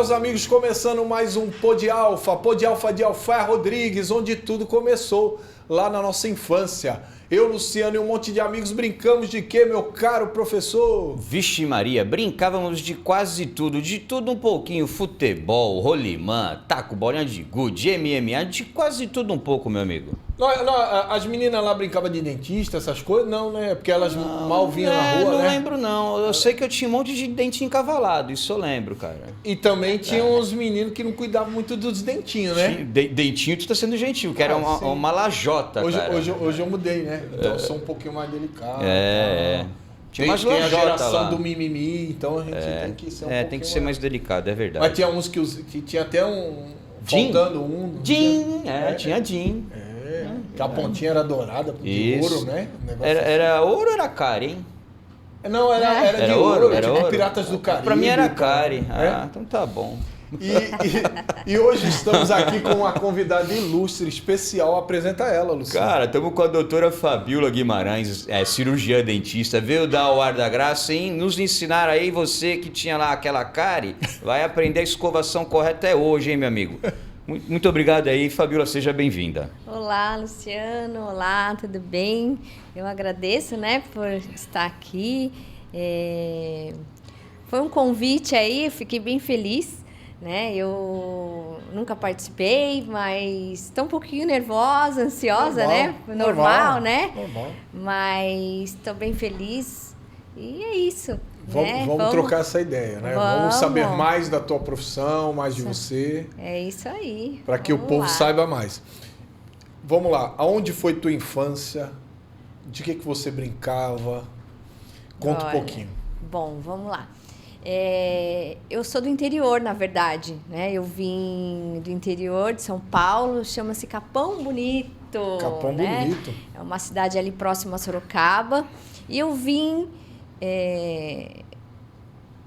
meus amigos, começando mais um Pod Alfa de Alfé Rodrigues, onde tudo começou lá na nossa infância. Eu, Luciano e um monte de amigos brincamos de quê, meu caro professor? Vixe Maria, brincávamos de quase tudo, de tudo um pouquinho, futebol, rolimã, taco, bolinha de gude, MMA, de quase tudo um pouco, meu amigo. As meninas lá brincavam de dentista, essas coisas? Não, né? Porque elas mal vinham na rua, não né? lembro não, eu sei que eu tinha um monte de dente encavalado, isso eu lembro, cara. E também tinha uns meninos que não cuidavam muito dos dentinhos, né? Dentinho, tu tá sendo gentil, que era uma lajota, cara. Hoje eu mudei, né? Então eu sou um pouquinho mais delicado. Tinha umas Tem a lajotas geração lá. do mimimi, então a gente tem que ser um pouquinho tem que ser mais delicado, é verdade. Mas tinha uns que tinha até um... Gin? Faltando um. Tinha gin. Que a pontinha era dourada, de ouro, né? Era ouro ou era cari, hein? Não, era de ouro, era tipo ouro. Piratas do Caribe. Pra mim era cari. Então tá bom. E hoje estamos aqui com uma convidada ilustre, especial. Apresenta ela, Luciano. Cara, estamos com a doutora Fabíola Guimarães, cirurgiã dentista. Veio dar o ar da graça e nos ensinar aí, você que tinha lá aquela cárie, vai aprender a escovação correta hoje, hein, meu amigo? Muito obrigado aí, Fabíola, seja bem-vinda. Olá, Luciano. Olá, tudo bem? Eu agradeço, né, por estar aqui. Foi um convite aí, fiquei bem feliz, né? Eu nunca participei, mas estou um pouquinho nervosa, ansiosa, né? Normal, né? Normal. Mas estou bem feliz e é isso. Vamos trocar essa ideia, né? Vamos saber mais da tua profissão, mais de você. É isso aí. Para que o povo saiba mais. Vamos lá. Aonde foi tua infância? De que você brincava? Conta um pouquinho. Bom, vamos lá. Eu sou do interior, na verdade, né? Eu vim do interior de São Paulo, chama-se Capão Bonito. Capão Bonito. É uma cidade ali próxima a Sorocaba. E eu vim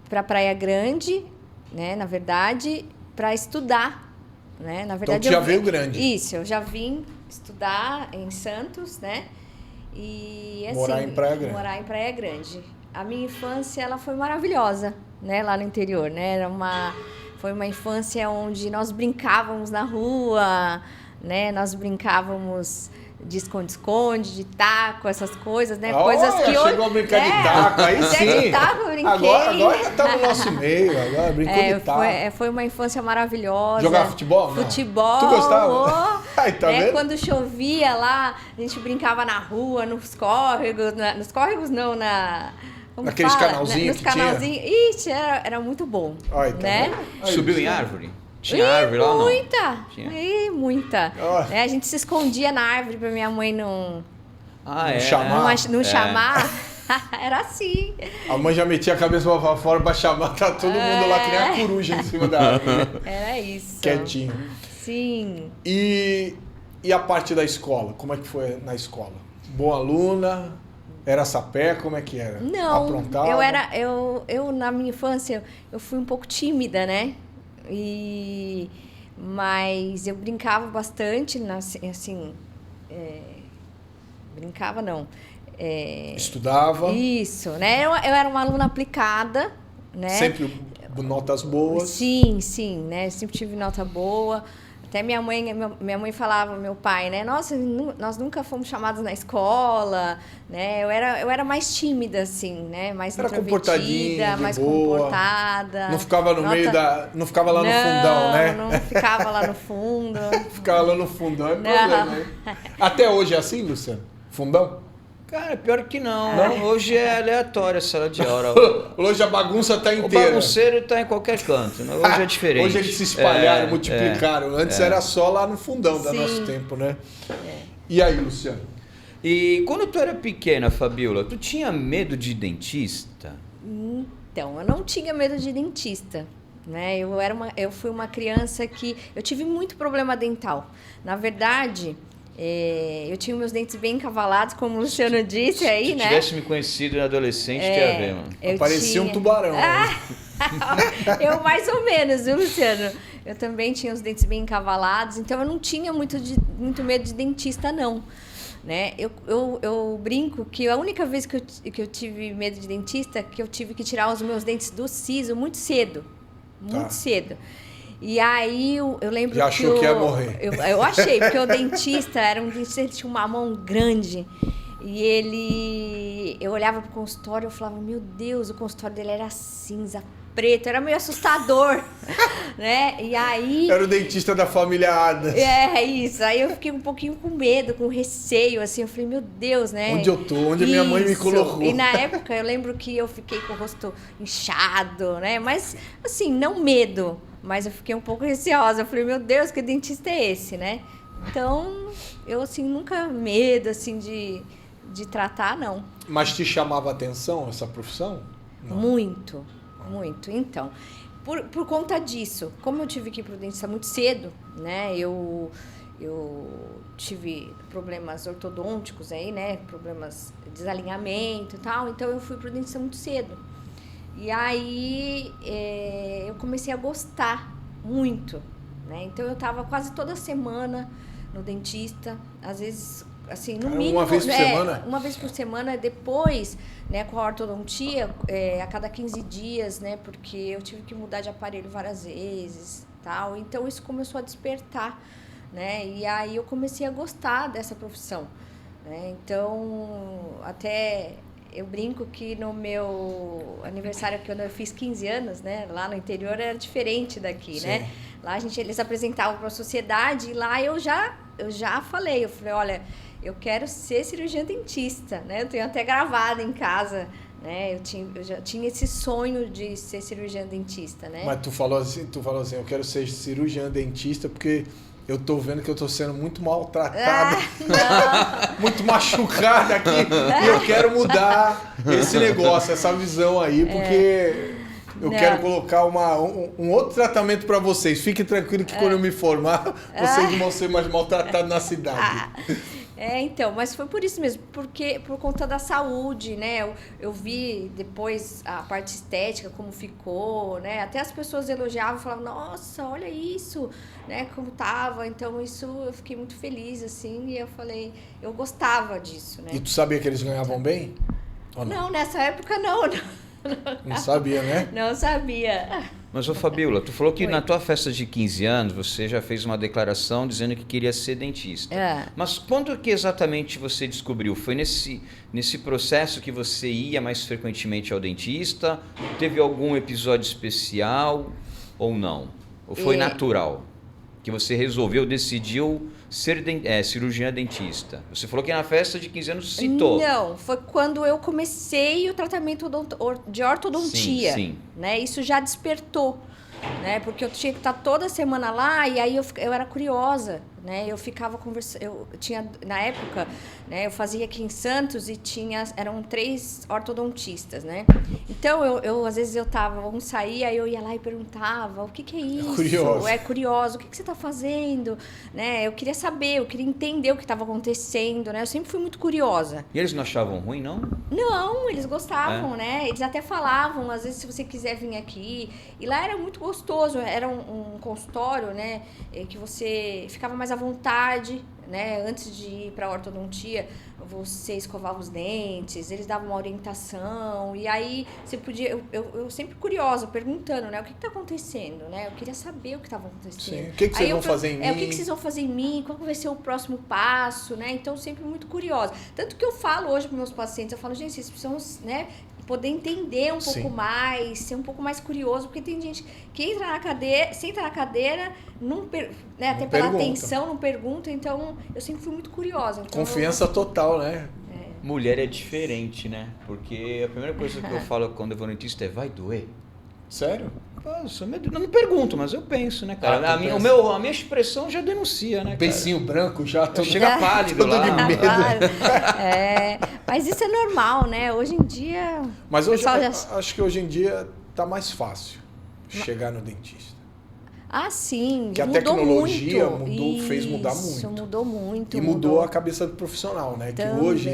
para Praia Grande, né? Na verdade, para estudar, né? Na verdade, então, tu já veio grande. Isso, eu já vim estudar em Santos, né? E assim, morar em Praia Grande. Morar em Praia Grande. A minha infância, ela foi maravilhosa, né? Lá no interior, né? Foi uma infância onde nós brincávamos na rua, né? Nós brincávamos de esconde-esconde, de taco, essas coisas, né? Coisas que hoje... Chegou a brincar de taco, aí sim. De taco eu brinquei. Agora já tá no nosso meio, agora brincou de taco. Foi uma infância maravilhosa. Jogar futebol? Não. Futebol. Tu gostava? Ai, tá vendo? Quando chovia lá, a gente brincava na rua, nos córregos, Naqueles canalzinhos nos que canalzinhos. tinha? Ixi, era muito bom. Ai, tá né? Subiu em árvore? Tinha árvore lá ou não? Muita! Tinha. Muita. A gente se escondia na árvore pra minha mãe não chamar. Não chamar. Era assim. A mãe já metia a cabeça pra fora pra chamar, tá todo mundo lá que nem a coruja em cima da árvore. Era isso. Quietinho. Sim. E a parte da escola? Como é que foi na escola? Boa aluna? Era sapé? Como é que era? Não, aprontava? eu na minha infância, eu fui um pouco tímida, né? Mas eu brincava bastante, assim, brincava não. Estudava? Isso, né? Eu era uma aluna aplicada, né? Sempre notas boas? Sim, né? Sempre tive nota boa. Até minha mãe falava, meu pai, né? Nossa, nós nunca fomos chamados na escola, né? Eu era mais tímida, assim, né? Mais introvertida, mais comportada. Não ficava no meio da... Não ficava lá no fundão, né? Não ficava lá no fundo. Ficava lá no fundão, é problema, né? Até hoje é assim, Luciano? Fundão? Cara, pior que não. Hoje é aleatório a sala de aula. Hoje a bagunça tá inteira. O bagunceiro tá em qualquer canto, né? Hoje é diferente. Hoje eles se espalharam, multiplicaram. Antes era só lá no fundão do nosso tempo, né? E aí, Luciano? E quando tu era pequena, Fabíola, tu tinha medo de dentista? Então, eu não tinha medo de dentista. Né? Eu fui uma criança que... Eu tive muito problema dental. Na verdade... eu tinha meus dentes bem encavalados, como o Luciano disse aí, né? Se tivesse me conhecido na adolescente, tu ia ver, mano. Parecia um tubarão. Eu mais ou menos, viu, Luciano? Eu também tinha os dentes bem encavalados, então eu não tinha muito medo de dentista, não. Né? Eu brinco que a única vez que eu tive medo de dentista, que eu tive que tirar os meus dentes do siso muito cedo. muito cedo. E aí eu lembro Já que achou que ia morrer. Eu achei, porque o dentista era um dentista, ele tinha uma mão grande. E eu olhava pro consultório e eu falava, meu Deus, o consultório dele era cinza, preto, era meio assustador, né? E aí... Era o dentista da família Adams. É, isso. Aí eu fiquei um pouquinho com medo, com receio, assim. Eu falei, meu Deus, né? Onde eu tô? Onde a minha mãe me colocou? E na época eu lembro que eu fiquei com o rosto inchado, né? Mas, assim, não medo. Mas eu fiquei um pouco receosa. Eu falei, meu Deus, que dentista é esse, né? Então, eu, assim, nunca medo, assim, de tratar, não. Mas te chamava a atenção essa profissão? Não. Muito. Então, por conta disso, como eu tive que ir para o dentista muito cedo, né? Eu tive problemas ortodônticos aí, né? Problemas de desalinhamento e tal. Então, eu fui para o dentista muito cedo. E aí, eu comecei a gostar muito, né? Então, eu estava quase toda semana no dentista. Às vezes, assim, no mínimo... Uma vez por semana? Uma vez por semana. Depois, né, com a ortodontia, a cada 15 dias, né? Porque eu tive que mudar de aparelho várias vezes, tal. Então, isso começou a despertar, né? E aí, eu comecei a gostar dessa profissão, né? Então, até... Eu brinco que no meu aniversário, quando eu fiz 15 anos, né? Lá no interior era diferente daqui, Sim. né? Lá eles apresentavam para a sociedade e lá eu já falei, olha, eu quero ser cirurgiã dentista, né? Eu tenho até gravado em casa, né? Eu já tinha esse sonho de ser cirurgiã dentista, né? Mas tu falou assim, eu quero ser cirurgiã dentista porque eu tô vendo que eu tô sendo muito maltratada, muito machucada aqui, e eu quero mudar esse negócio, essa visão aí, porque eu quero colocar um outro tratamento para vocês. Fiquem tranquilos que quando eu me formar, vocês vão ser mais maltratados na cidade. Então, mas foi por isso mesmo, porque por conta da saúde, né? Eu vi depois a parte estética, como ficou, né? Até as pessoas elogiavam, falavam, nossa, olha isso, né? Como tava. Então, isso eu fiquei muito feliz, assim, e eu falei, eu gostava disso, né? E tu sabia que eles ganhavam bem? Ou não? Não, nessa época não. Não sabia, né? Não sabia. Mas, ô Fabíola, tu falou que Oi. na tua festa de 15 anos você já fez uma declaração dizendo que queria ser dentista. Mas quando que exatamente você descobriu? Foi nesse processo que você ia mais frequentemente ao dentista? Teve algum episódio especial ou não? Ou foi natural? Que você decidiu ser cirurgiã dentista. Você falou que na festa de 15 anos citou. Não, foi quando eu comecei o tratamento de ortodontia. Sim. Né? Isso já despertou, né? Porque eu tinha que estar toda semana lá e aí eu era curiosa, né? Eu ficava conversando, eu tinha na época, né? Eu fazia aqui em Santos e eram 3 ortodontistas, né? Então eu às vezes um saía, aí eu ia lá e perguntava o que é isso? Curioso, o que você está fazendo, né? Eu queria saber, eu queria entender o que estava acontecendo, né? Eu sempre fui muito curiosa. E eles não achavam ruim, não? Não, eles gostavam, né? Eles até falavam, às vezes, se você quiser vir aqui. E lá era muito gostoso, era um consultório, né? Que você ficava mais à vontade, né? Antes de ir para a ortodontia, você escovava os dentes, eles davam uma orientação. E aí, você podia... Eu sempre curiosa, perguntando, né? O que está acontecendo, né? Eu queria saber o que estava acontecendo. Sim. O que vocês vão fazer em mim? O que vocês vão fazer em mim? Qual vai ser o próximo passo, né? Então, sempre muito curiosa. Tanto que eu falo hoje para meus pacientes, eu falo, gente, vocês precisam, né, poder entender um pouco mais, ser um pouco mais curioso, porque tem gente que entra na cadeira, senta na cadeira, né, até pela atenção, não pergunta, então eu sempre fui muito curiosa. Então, confiança total, né? Mulher é diferente, né? Porque a primeira coisa que eu falo quando eu vou no dentista é, vai doer? Sério? Eu não pergunto, mas eu penso, né, cara? A minha expressão já denuncia, né, cara? Beicinho branco já. Chega pálido lá. De medo. Mas isso é normal, né? Hoje em dia... Mas hoje, acho que hoje em dia tá mais fácil chegar no dentista. Ah, sim. Que a tecnologia fez mudar muito. Isso, mudou muito. E mudou a cabeça do profissional, né? Também. Que hoje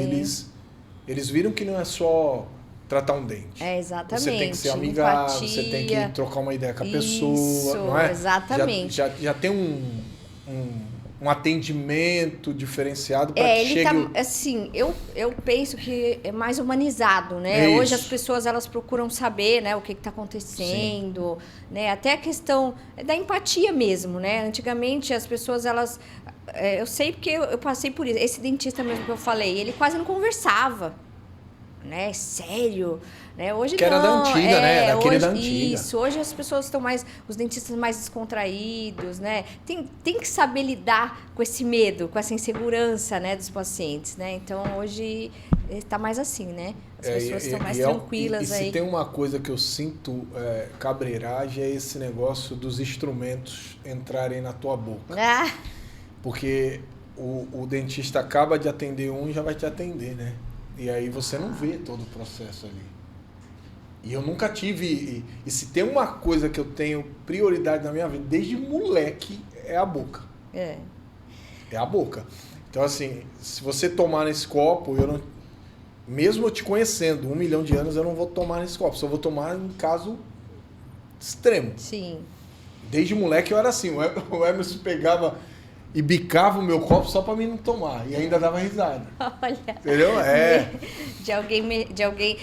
eles viram que não é só tratar um dente. Exatamente. Você tem que ser amigável, você tem que trocar uma ideia com a pessoa, não é? Exatamente. Já tem um um atendimento diferenciado para que ele chegue... tá, assim, eu penso que é mais humanizado, né? É Hoje isso. as pessoas, elas procuram saber, né, o que está acontecendo, né? Até a questão da empatia mesmo, né? Antigamente as pessoas, elas... eu sei porque eu passei por isso. Esse dentista mesmo que eu falei, ele quase não conversava, né? Sério, né? Hoje que não. era da antiga, né? Daquele hoje, da antiga. Isso, hoje as pessoas estão mais, os dentistas mais descontraídos, né? Tem que saber lidar com esse medo, com essa insegurança, né, dos pacientes, né? Então hoje está mais assim, né? As pessoas estão mais tranquilas e aí. se tem uma coisa que eu sinto cabreiragem é esse negócio dos instrumentos entrarem na tua boca. Ah, Porque o dentista acaba de atender um e já vai te atender, né? E aí você não vê todo o processo ali. E eu nunca tive... E se tem uma coisa que eu tenho prioridade na minha vida, desde moleque, é a boca. é. É a boca. Então, assim, se você tomar nesse copo, eu não... Mesmo eu te conhecendo, 1 milhão de anos, eu não vou tomar nesse copo. Só vou tomar em caso extremo. Sim. Desde moleque eu era assim. O Emerson pegava e bicava o meu copo só pra mim não tomar. E ainda dava risada. Olha. Entendeu? É. De alguém.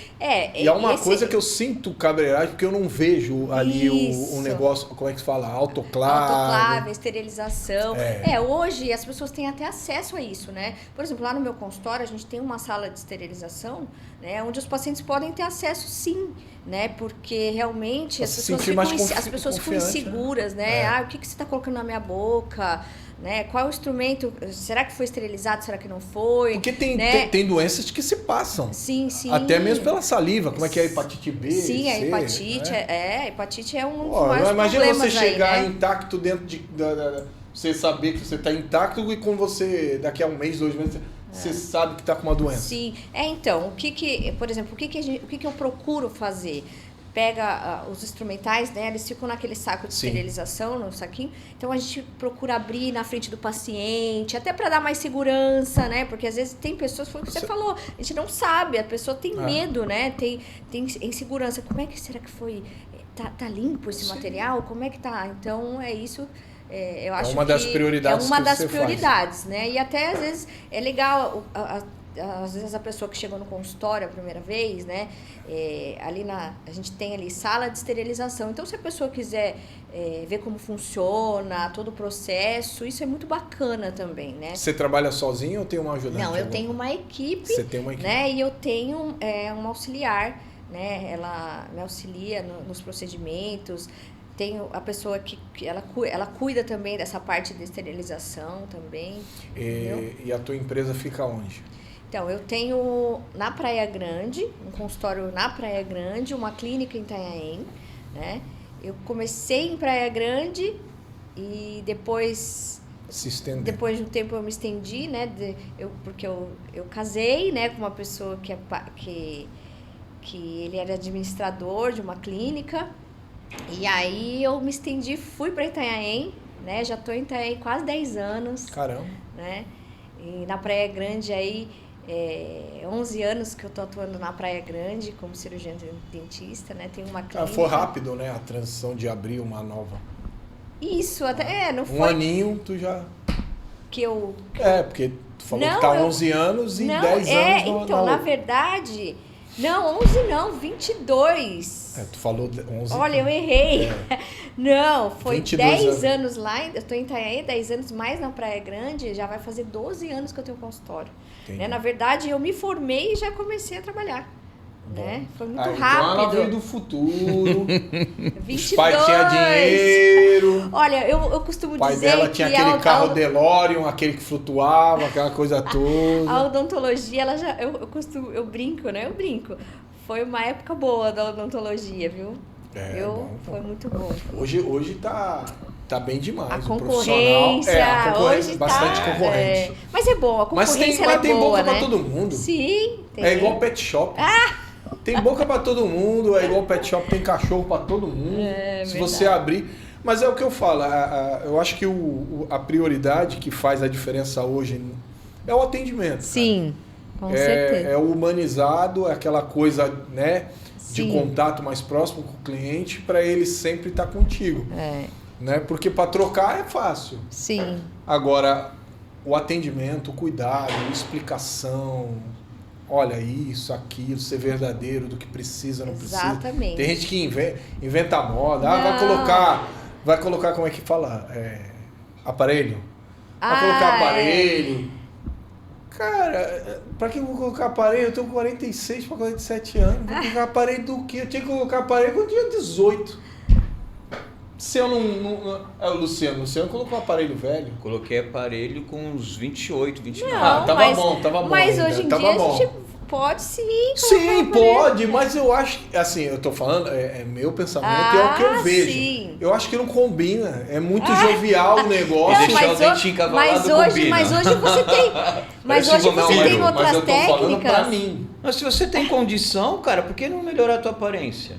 E é uma coisa que eu sinto cabreiragem, porque eu não vejo ali o negócio, como é que se fala? Autoclave. Autoclave, esterilização. É. Hoje as pessoas têm até acesso a isso, né? Por exemplo, lá no meu consultório a gente tem uma sala de esterilização, né? Onde os pacientes podem ter acesso, sim, né? Porque realmente as pessoas ficam inseguras, né? É. O que você está colocando na minha boca? Né? Qual é o instrumento? Será que foi esterilizado? Será que não foi? Porque né? tem doenças que se passam. Sim. Até mesmo pela saliva. Como é que é a hepatite B? Sim, a C, hepatite. né? A hepatite é um dos maiores imagina problemas você chegar aí, né? intacto dentro você saber que você está intacto e quando você, daqui a 1 mês, 2 meses, você sabe que está com uma doença. Sim. Então, por exemplo, o que eu procuro fazer? Pega os instrumentais, né? Eles ficam naquele saco de esterilização, no saquinho. Então a gente procura abrir na frente do paciente, até para dar mais segurança, né? Porque às vezes tem pessoas, foi o que você falou, a gente não sabe, a pessoa tem medo, né? Tem insegurança. Como é que será que foi? Tá limpo esse material? Como é que tá? Então é isso. Eu acho uma das prioridades. É uma das você prioridades, faz. né? E até às vezes é legal. Às vezes a pessoa que chegou no consultório a primeira vez, né? A gente tem ali sala de esterilização. Então, se a pessoa quiser ver como funciona, todo o processo, isso é muito bacana também, né? Você trabalha sozinho ou tem uma ajudante? Não, eu tenho uma equipe. Você tem uma equipe. Né? E eu tenho uma auxiliar, né? Ela me auxilia nos procedimentos. Tenho a pessoa que ela cuida também dessa parte de esterilização também. E a tua empresa fica onde? Então, eu tenho na Praia Grande, um consultório na Praia Grande, uma clínica em Itanhaém, né? Eu comecei em Praia Grande e depois de um tempo eu me estendi, né? Porque eu casei, né, com uma pessoa que ele era administrador de uma clínica. E aí eu me estendi, fui para Itanhaém, né? Já estou em Itanhaém quase 10 anos. Caramba. Né? E na Praia Grande aí 11 anos que eu tô atuando na Praia Grande como cirurgiã dentista, né? Tem uma clínica. Foi rápido, né? A transição de abrir uma nova. Isso, até não foi... Um aninho, tu já... porque tu falou que tá 11 anos e 10 anos então, na verdade... Não, 11 não, 22. Tu falou 11. Olha, eu errei. Não, foi 10 anos. anos lá, eu tô em Itanhaém, 10 anos mais na Praia Grande, já vai fazer 12 anos que eu tenho consultório. Né? Na verdade, eu me formei e já comecei a trabalhar. Né? Foi muito rápido. Então ela veio do futuro. 22. Os pais tinham dinheiro. Olha, eu costumo dizer que... O pai dela tinha aquele carro DeLorean, aquele que flutuava, aquela coisa toda. A odontologia, ela já... Eu brinco, né? Eu brinco. Foi uma época boa da odontologia, viu? Foi muito bom. Hoje tá bem demais. A o concorrência. A concorrência hoje bastante concorrente. Mas é bom, a concorrência mas tem boca, né? pra todo mundo. Sim. Tem. É igual pet shop. Tem boca pra todo mundo, é igual pet shop, tem cachorro pra todo mundo. Se você abrir... Mas é o que eu falo, eu acho que a prioridade que faz a diferença hoje é o atendimento. Sim, com certeza. É o humanizado, é aquela coisa, né, de Sim. contato mais próximo com o cliente para ele sempre estar contigo. Né? Porque para trocar é fácil. Sim. Agora, o atendimento, o cuidado, a explicação, olha isso, aquilo, ser verdadeiro do que precisa, não precisa. Exatamente. Tem gente que inventa moda, Não. vai colocar, como é que fala? Aparelho. Vai colocar aparelho. Cara, pra que eu vou colocar aparelho? Eu tenho 46 para 47 anos. Vou colocar aparelho do quê? Eu tinha que colocar aparelho quando eu tinha 18. Se eu não... o Luciano colocou aparelho velho. Coloquei aparelho com uns 28, 29. Não, tava bom. Mas ainda, hoje em tava dia bom. a gente pode sim. Sim, colocar pode, mas eu acho que, assim, eu tô falando, é meu pensamento, é o que eu vejo. Sim. Eu acho que não combina, é muito jovial o negócio. Deixar o dentinho encavalado combina. Mas hoje você tem. Mas hoje você tem mas outras eu tô falando pra técnicas. mim. Mas se você tem condição, cara, por que não melhorar a tua aparência?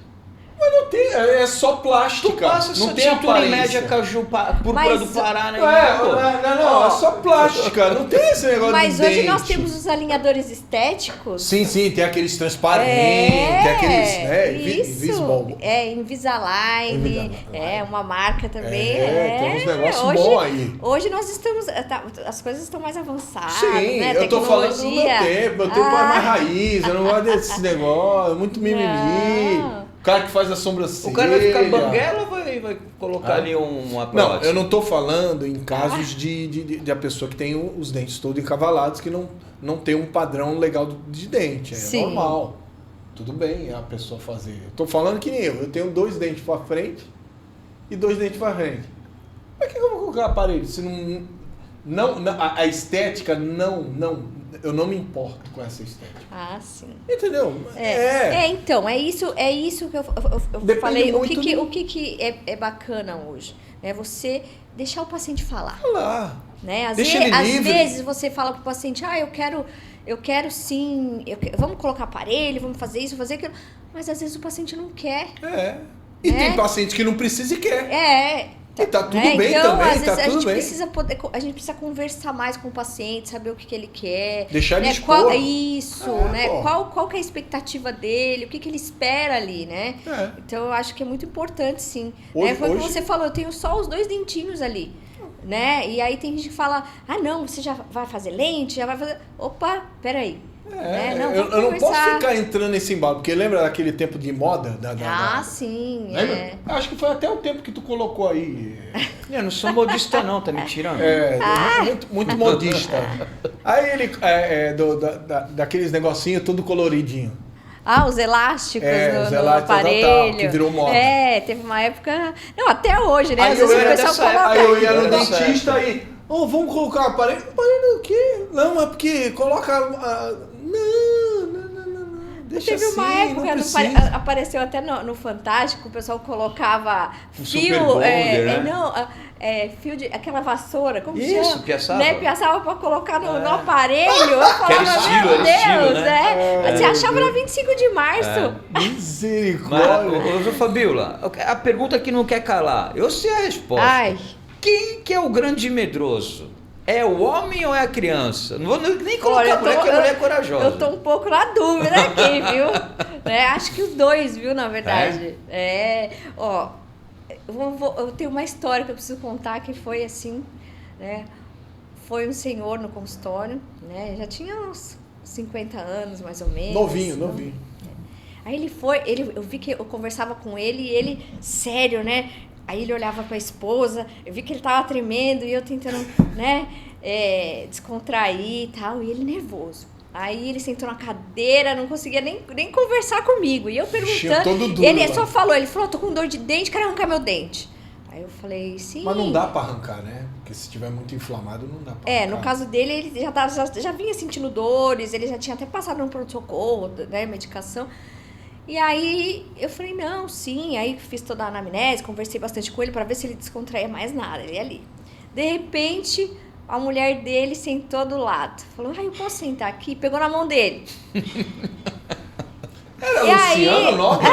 Mas não tem, é só plástica. Tu passa não essa tem tintura em aparência. média caju púrpura Mas- do Pará, né? Não, é só plástica, não tem esse negócio Mas de hoje dente. nós temos os alinhadores estéticos. Sim, tem aqueles transparentes, tem aqueles, né, Invisible. Invisalign, Invisalign. uma marca também. Tem uns negócios hoje, bons aí. Hoje nós estamos, as coisas estão mais avançadas, Sim, né? eu tô falando do meu Tecnologia. tempo, é mais raiz, eu não gosto desse negócio, muito mimimi. Não. O cara que faz a sobrancelha. O cara vai ficar banguela ou vai colocar ali uma Não, prótese? eu não tô falando em casos de a pessoa que tem os dentes todos encavalados, que não tem um padrão legal de dente. É Sim. normal. Tudo bem a pessoa fazer. Eu tô falando que nem eu tenho 2 dentes pra frente e 2 dentes pra frente. Pra que eu vou colocar aparelho? Se a estética eu não me importo com essa estética. Ah, sim. Entendeu? Então, é isso que eu Depende falei. muito O que é bacana hoje? É você deixar o paciente falar. Olha lá. Né? Às Deixa ele livre. vezes você fala pro paciente, eu quero sim, vamos colocar aparelho, vamos fazer isso, fazer aquilo. Mas às vezes o paciente não quer. E Né? tem paciente que não precisa e quer. E tá tudo né? bem então, também, às vezes tá tudo bem. a gente precisa conversar mais com o paciente, saber o que ele quer. Deixar ele né? expor. Né? Pô. Qual que é a expectativa dele, o que ele espera ali, né? Então eu acho que é muito importante, sim. Hoje- Foi o que hoje- você falou, eu tenho só os 2 dentinhos ali. Né? E aí tem gente que fala, não, você já vai fazer lente, já vai fazer... Opa, peraí. Né? Não, eu vamos não posso conversar. ficar entrando nesse embalo, porque lembra daquele tempo de moda? Sim. Lembra? Acho que foi até o tempo que tu colocou aí. Eu não sou modista não, tá me tirando. Muito modista. Aí ele, daqueles negocinhos tudo coloridinho. Os elásticos os no elásticos, aparelho. que virou moda. Teve uma época... Não, até hoje, né? Aí Às vezes o pessoal coloca... Aí eu ia no Era dessa dentista aí, vamos colocar aparelho? Aparelho do quê? Não, é porque coloca... Não, deixa Teve assim, uma época, não precisa. apareceu até no Fantástico, o pessoal colocava Um fio... super bonder, né? Fio de... Aquela vassoura, como Isso, chama? piaçava. Né? Piaçava pra colocar no aparelho. Eu falava, estilo, meu era Deus, estilo, né? Você achava na 25 de março. Misericórdia. Mas, ô Fabiola, a pergunta que não quer calar, eu sei a resposta. Ai. Quem que é o grande medroso? É o homem ou é a criança? Não vou nem colocar Olha, a mulher, que a mulher é corajosa. Eu tô um pouco na dúvida aqui, viu? Acho que os 2, viu, na verdade. Eu tenho uma história que eu preciso contar que foi assim, né? Foi um senhor no consultório, né? Já tinha uns 50 anos, mais ou menos. Novinho. Aí eu vi que eu conversava com ele e ele, sério, né? Aí ele olhava pra esposa, eu vi que ele tava tremendo e eu tentando, né, descontrair e tal, e ele nervoso. Aí ele sentou na cadeira, não conseguia nem conversar comigo. E eu perguntando, todo duro, ele mano. só falou, tô com dor de dente, quero arrancar meu dente. Aí eu falei, sim. Mas não dá pra arrancar, né? Porque se estiver muito inflamado, não dá pra arrancar. No caso dele, ele já vinha sentindo dores, ele já tinha até passado no pronto-socorro, né, medicação. E aí eu falei, não, sim. Aí fiz toda a anamnese, conversei bastante com ele pra ver se ele descontraía mais nada, ele ali. De repente, a mulher dele sentou do lado. Falou, eu posso sentar aqui? Pegou na mão dele. Era Luciano o nome?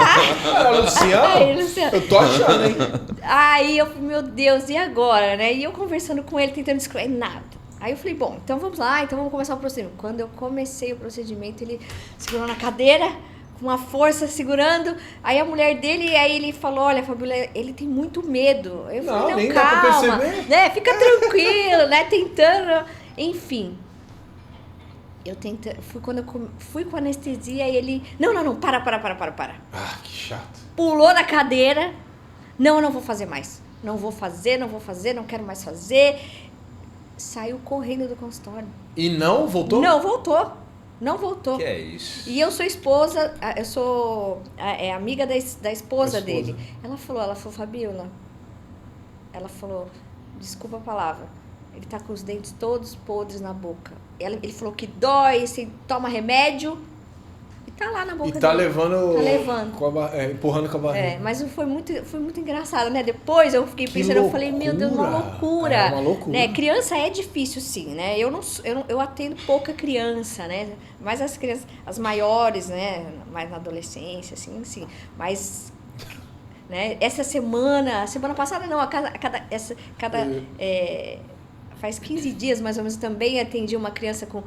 Era Luciano? Luciano. Eu tô achando, hein? Aí eu falei, meu Deus, e agora, né? E eu conversando com ele, tentando descobrir nada. Aí eu falei, bom, então vamos lá, então vamos começar o procedimento. Quando eu comecei o procedimento, ele segurou na cadeira, com uma força segurando. Aí a mulher dele, aí ele falou, olha, Fabíola, ele tem muito medo. Eu falei, nem calma, dá pra perceber. né? Fica tranquilo, né? Tentando, enfim. Quando eu fui com anestesia e ele, não, para. Ah, que chato. Pulou na cadeira. Não vou fazer mais. Não vou fazer, não quero mais fazer. Saiu correndo do consultório. E não voltou? Não voltou. Que é isso? E eu sou esposa, eu sou amiga da esposa dele. Ela falou, Fabíola, desculpa a palavra, ele tá com os dentes todos podres na boca. Ele falou que dói, você toma remédio e tá lá na boca dele. Tá levando. Tá levando. Empurrando com a barriga. Mas foi muito engraçado, né? Depois eu fiquei pensando, eu falei, meu Deus, uma loucura. É uma loucura. Né? Criança é difícil, sim, né? Eu atendo pouca criança, né? Mas as crianças, as maiores, né? Mais na adolescência, assim, sim. Mas, né? Semana passada não, faz 15 dias, mais ou menos, também atendi uma criança com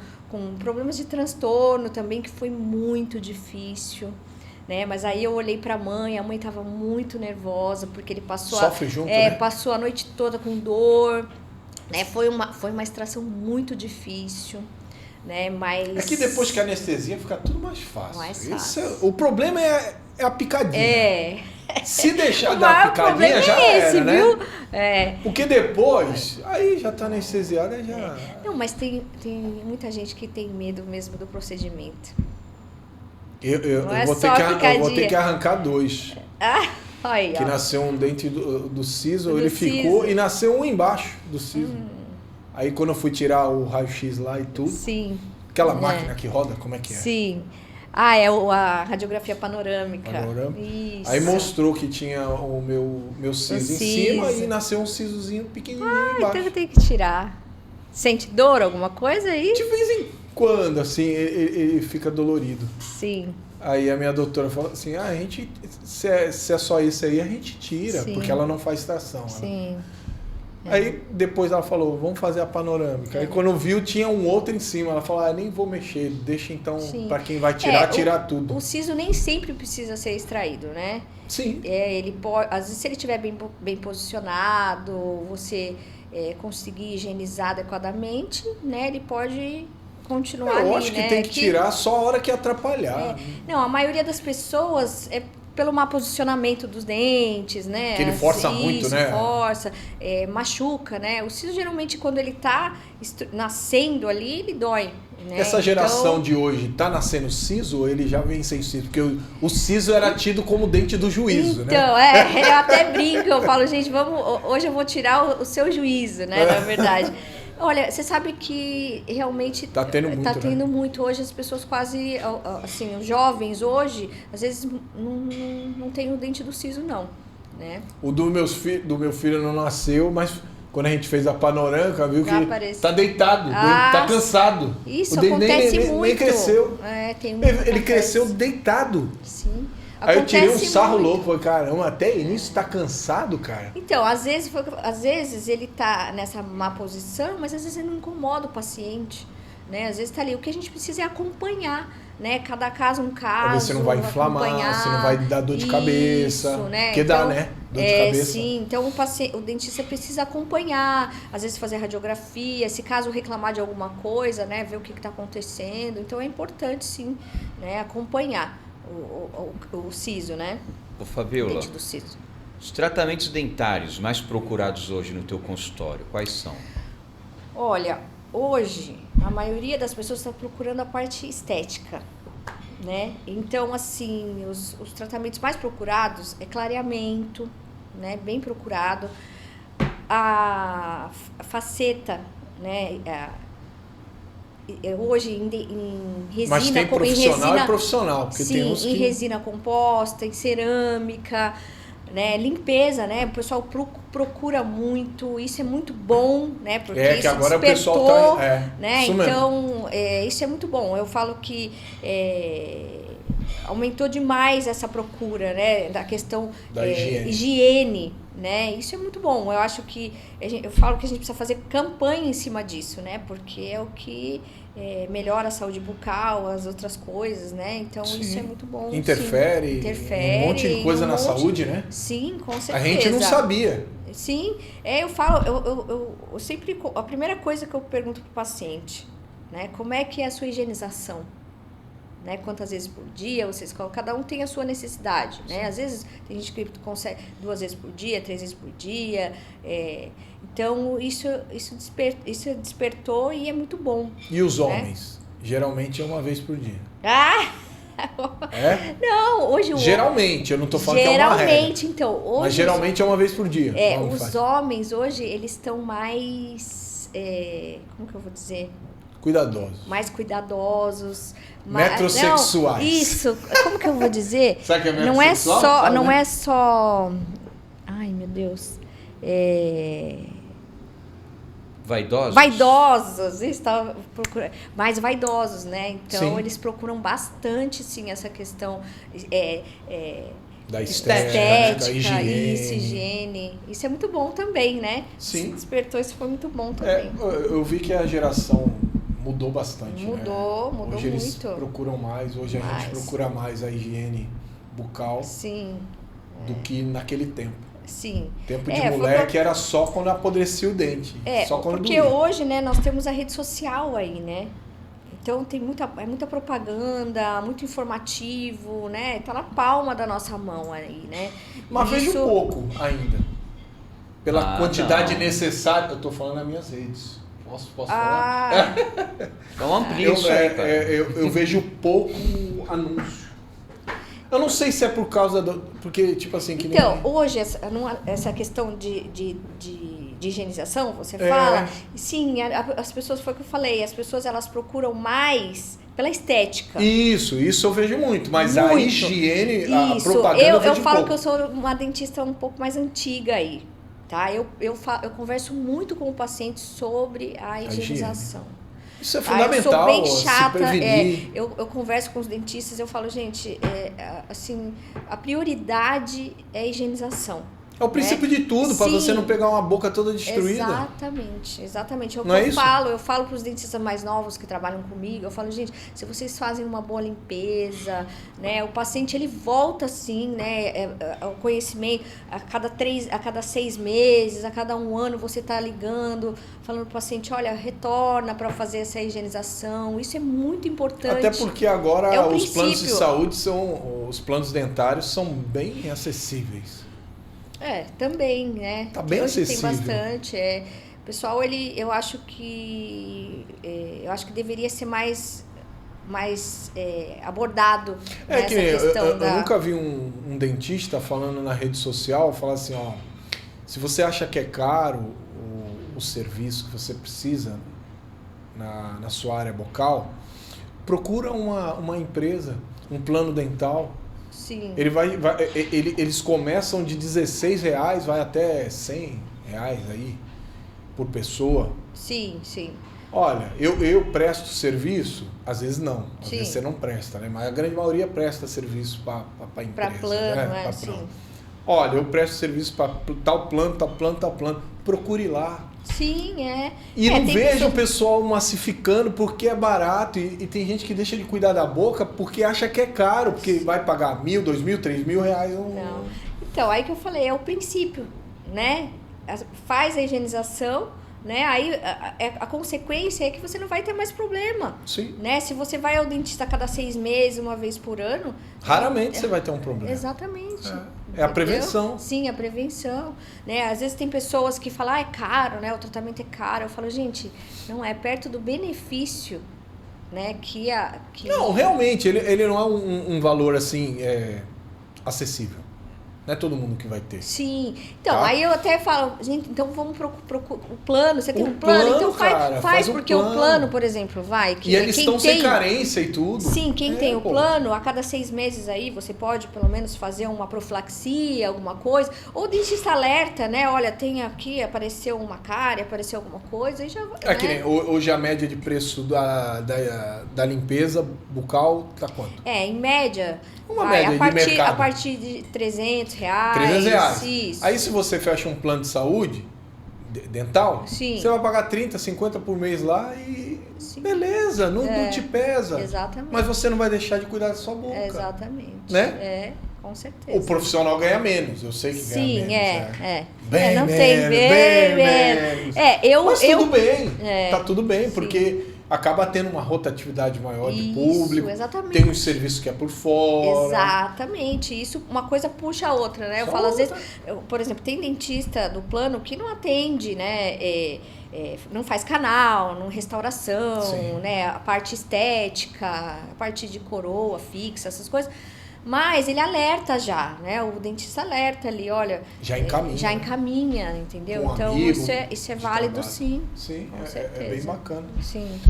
problemas de transtorno também, que foi muito difícil, né? Mas aí eu olhei pra mãe, a mãe estava muito nervosa, porque ele passou Sofre junto, né? Passou a noite toda com dor, né? Foi uma extração muito difícil, né? Mas... É que depois que a anestesia fica tudo mais fácil. Mais fácil. O problema é a picadinha. Se deixar o dar picadinha, já esse, era, viu? né? Porque depois, aí já tá anestesiada, já... Não, mas tem muita gente que tem medo mesmo do procedimento. Eu Não é vou só ter que arrancar 2. Aí, que ó. nasceu um dente do siso, Do ele siso. ficou, e nasceu um embaixo do siso. Aí quando eu fui tirar o raio-x lá e tudo, Sim. aquela máquina que roda, como é que é? Sim. É a radiografia panorâmica. Isso. Aí mostrou que tinha o meu siso em cima e nasceu um sisozinho pequenininho embaixo. Então tem que tirar. Sente dor, alguma coisa aí? De vez em quando, assim, ele fica dolorido. Sim. Aí a minha doutora falou assim, se é só isso aí, a gente tira, Sim. porque ela não faz extração. Sim. Aí depois ela falou, vamos fazer a panorâmica. Aí quando viu, tinha um outro em cima. Ela falou, nem vou mexer, deixa então para quem vai tirar tudo. O siso nem sempre precisa ser extraído, né? Sim. Ele pode, às vezes se ele estiver bem posicionado, você conseguir higienizar adequadamente, né? Ele pode continuar ali, eu acho que tem que tirar só a hora que atrapalhar. Não, a maioria das pessoas pelo mau posicionamento dos dentes, né? Que ele força muito, né? Força, machuca, né? O siso geralmente quando ele tá nascendo ali, ele dói. Né? Essa geração de hoje tá nascendo siso ou ele já vem sem siso? Porque o siso era tido como dente do juízo, né? Então, eu até brinco, eu falo, gente, hoje eu vou tirar o seu juízo, né? Na verdade. Olha, você sabe que realmente tá tendo muito, Hoje as pessoas quase, assim, os jovens hoje, às vezes não tem o dente do siso, não, né? O do meu filho não nasceu, mas quando a gente fez a panorâmica, viu que tá deitado, tá cansado. Isso, o dente acontece muito. Nem cresceu. Ele cresceu deitado. Sim. Aí eu tirei um sarro louco, falei, caramba, até início tá cansado, cara. Então, às vezes ele tá nessa má posição, mas às vezes ele não incomoda o paciente, né? Às vezes tá ali, o que a gente precisa é acompanhar, né? Cada caso um caso. Pra ver se não vai inflamar, se não vai dar dor de cabeça. Né? Porque dá, né? Dor de cabeça. Sim, então o dentista precisa acompanhar, às vezes fazer radiografia, se caso reclamar de alguma coisa, né? Ver o que tá acontecendo. Então é importante, sim, né? Acompanhar o siso, né? Ô Fabíola, dente do siso. Os tratamentos dentários mais procurados hoje no teu consultório, quais são? Olha, hoje a maioria das pessoas está procurando a parte estética, né? Então, assim, os tratamentos mais procurados é clareamento, né? Bem procurado. A faceta, né? Hoje em resina, mas tem profissional e profissional, porque sim, tem uns em resina composta, em cerâmica, né, limpeza, né, o pessoal procura muito, isso é muito bom, né, porque que isso agora despertou, o pessoal tá, né, isso então isso é muito bom. Eu falo que aumentou demais essa procura, né, da questão da higiene, né, isso é muito bom. Eu acho que eu falo que a gente precisa fazer campanha em cima disso, né, porque é o que melhora a saúde bucal, as outras coisas, né? Então Sim. isso é muito bom. Interfere, Interfere um monte de coisa na saúde, né? Sim, com certeza. A gente não sabia. Sim, eu falo, eu sempre, a primeira coisa que eu pergunto para o paciente, né? Como é que é a sua higienização? Né? Quantas vezes por dia vocês colocam? Cada um tem a sua necessidade, né? Às vezes tem gente que consegue 2 vezes por dia, 3 vezes por dia. Então isso despertou e é muito bom. E os né? homens? Geralmente é 1 vez por dia. Ah! É? Não, hoje o Geralmente, eu não tô falando que é uma regra. Geralmente, então, hoje Mas geralmente é 1 vez por dia. Vamos os faz. homens hoje eles estão mais como que eu vou dizer? Cuidadosos. Mais cuidadosos, Metrosexuais. Não, isso, como que eu vou dizer? Sabe que é Não é metrosexual? só, Sabe, não né? é só. Ai, meu Deus. Vaidosos? Vaidosos, estava procurando, mais vaidosos, né? Então Sim. eles procuram bastante, sim, essa questão Da estética, da higiene. isso, higiene. Isso é muito bom também, né? Sim. Despertou, isso foi muito bom também. Eu vi que a geração mudou bastante. Mudou Hoje eles muito. procuram mais, hoje a gente procura mais a higiene bucal Sim, do que naquele tempo. sim. Tempo de foi moleque era só quando apodrecia o dente. Só quando porque doía. hoje, né, nós temos a rede social aí, né? Então tem muita propaganda, muito informativo, né? Tá na palma da nossa mão aí, né? Mas vejo pouco ainda. Pela quantidade não. necessária. Eu tô falando nas minhas redes. Posso falar? Então amplia isso aí, cara. Eu vejo pouco anúncio. Eu não sei se é por causa do... Porque, tipo assim... Que Então, nem... hoje, essa questão de higienização, você fala... Sim, as pessoas, foi o que eu falei, as pessoas elas procuram mais pela estética. Isso eu vejo muito. Mas a Muito. higiene, a Isso, propaganda eu vejo eu falo pouco. que eu sou uma dentista um pouco mais antiga aí, tá? Eu converso muito com o paciente sobre a higienização. Isso é Eu fundamental, sou bem se chata, prevenir. eu converso com os dentistas, eu falo, gente, assim, a prioridade é a higienização. É o princípio de tudo, para Sim. você não pegar uma boca toda destruída. Exatamente. Não é isso? Eu falo para os dentistas mais novos que trabalham comigo, eu falo, gente, se vocês fazem uma boa limpeza, né, o paciente ele volta assim, né, o conhecimento, a cada 6 meses, a cada 1 ano você está ligando, falando para o paciente, olha, retorna para fazer essa higienização, isso é muito importante. Até porque agora É o os planos de princípio. saúde os planos dentários são bem acessíveis. Também, né? Tá bem hoje acessível. tem bastante. Pessoal, eu acho que deveria ser mais abordado nessa Que questão eu nunca vi um dentista falando na rede social, falar assim, ó, se você acha que é caro o serviço que você precisa na sua área bucal, procura uma empresa, um plano dental. Sim. Eles começam de R$16, vai até R$100 aí por pessoa. Sim. Olha, eu presto serviço, às vezes não, às Sim. vezes você não presta, né? Mas a grande maioria presta serviço para empresa. Para plano, né? Pra sim. plano. Olha, eu presto serviço para tal plano, procure lá. Sim, E não tem vejo pessoa- o pessoal massificando porque é barato e tem gente que deixa de cuidar da boca porque acha que é caro, porque vai pagar R$1.000, R$2.000, R$3.000. Não. Então, aí que eu falei, é o princípio, né? Faz a higienização, né? Aí a consequência é que você não vai ter mais problema. Sim. Né? Se você vai ao dentista a cada 6 meses, 1 vez por ano... Raramente você vai ter um problema. Exatamente. É a Entendeu? prevenção. Sim, a prevenção. Né? Às vezes tem pessoas que falam, é caro, né? O tratamento é caro. Eu falo, gente, não é perto do benefício, né? Não, realmente, ele não é um valor assim acessível. Não é todo mundo que vai ter. Sim. Então, Tá? aí eu até falo, gente, então vamos pro o plano. Você tem O um plano? plano, Então cara, faz faz o porque plano. o plano, por exemplo, vai. E eles quem estão sem tem- carência e tudo. Sim, quem tem o pô. plano, a cada 6 meses aí, você pode pelo menos fazer uma profilaxia, alguma coisa. Ou o dentista alerta, né? Olha, tem aqui, apareceu uma cárie, apareceu alguma coisa, e já vai. É que nem hoje a média de preço da limpeza bucal tá quanto? Em média, Uma vai, média de mercado. a partir de R$300. R$300. Isso. Aí se você fecha um plano de saúde dental, Sim. você vai pagar 30, 50 por mês lá e sim. Beleza, não te pesa. Exatamente. Mas você não vai deixar de cuidar da sua boca. Exatamente. Né? Com certeza. O profissional ganha menos, eu sei que ganha menos. Sim, Bem não menos, tem bem menos. Mas tudo bem, tá tudo bem, sim. porque acaba tendo uma rotatividade maior de Isso, público, exatamente. tem um serviço que é por fora. Exatamente, isso, uma coisa puxa a outra, né? Eu falo, às vezes, por exemplo, tem dentista do plano que não atende, né? Não faz canal, não restauração, Sim. né? A parte estética, a parte de coroa fixa, essas coisas. Mas ele alerta já, né? O dentista alerta ali, olha... Já encaminha. Já encaminha, entendeu? Um então, amigo isso é válido, trabalho. sim. Sim, Com é certeza. bem bacana. Sim.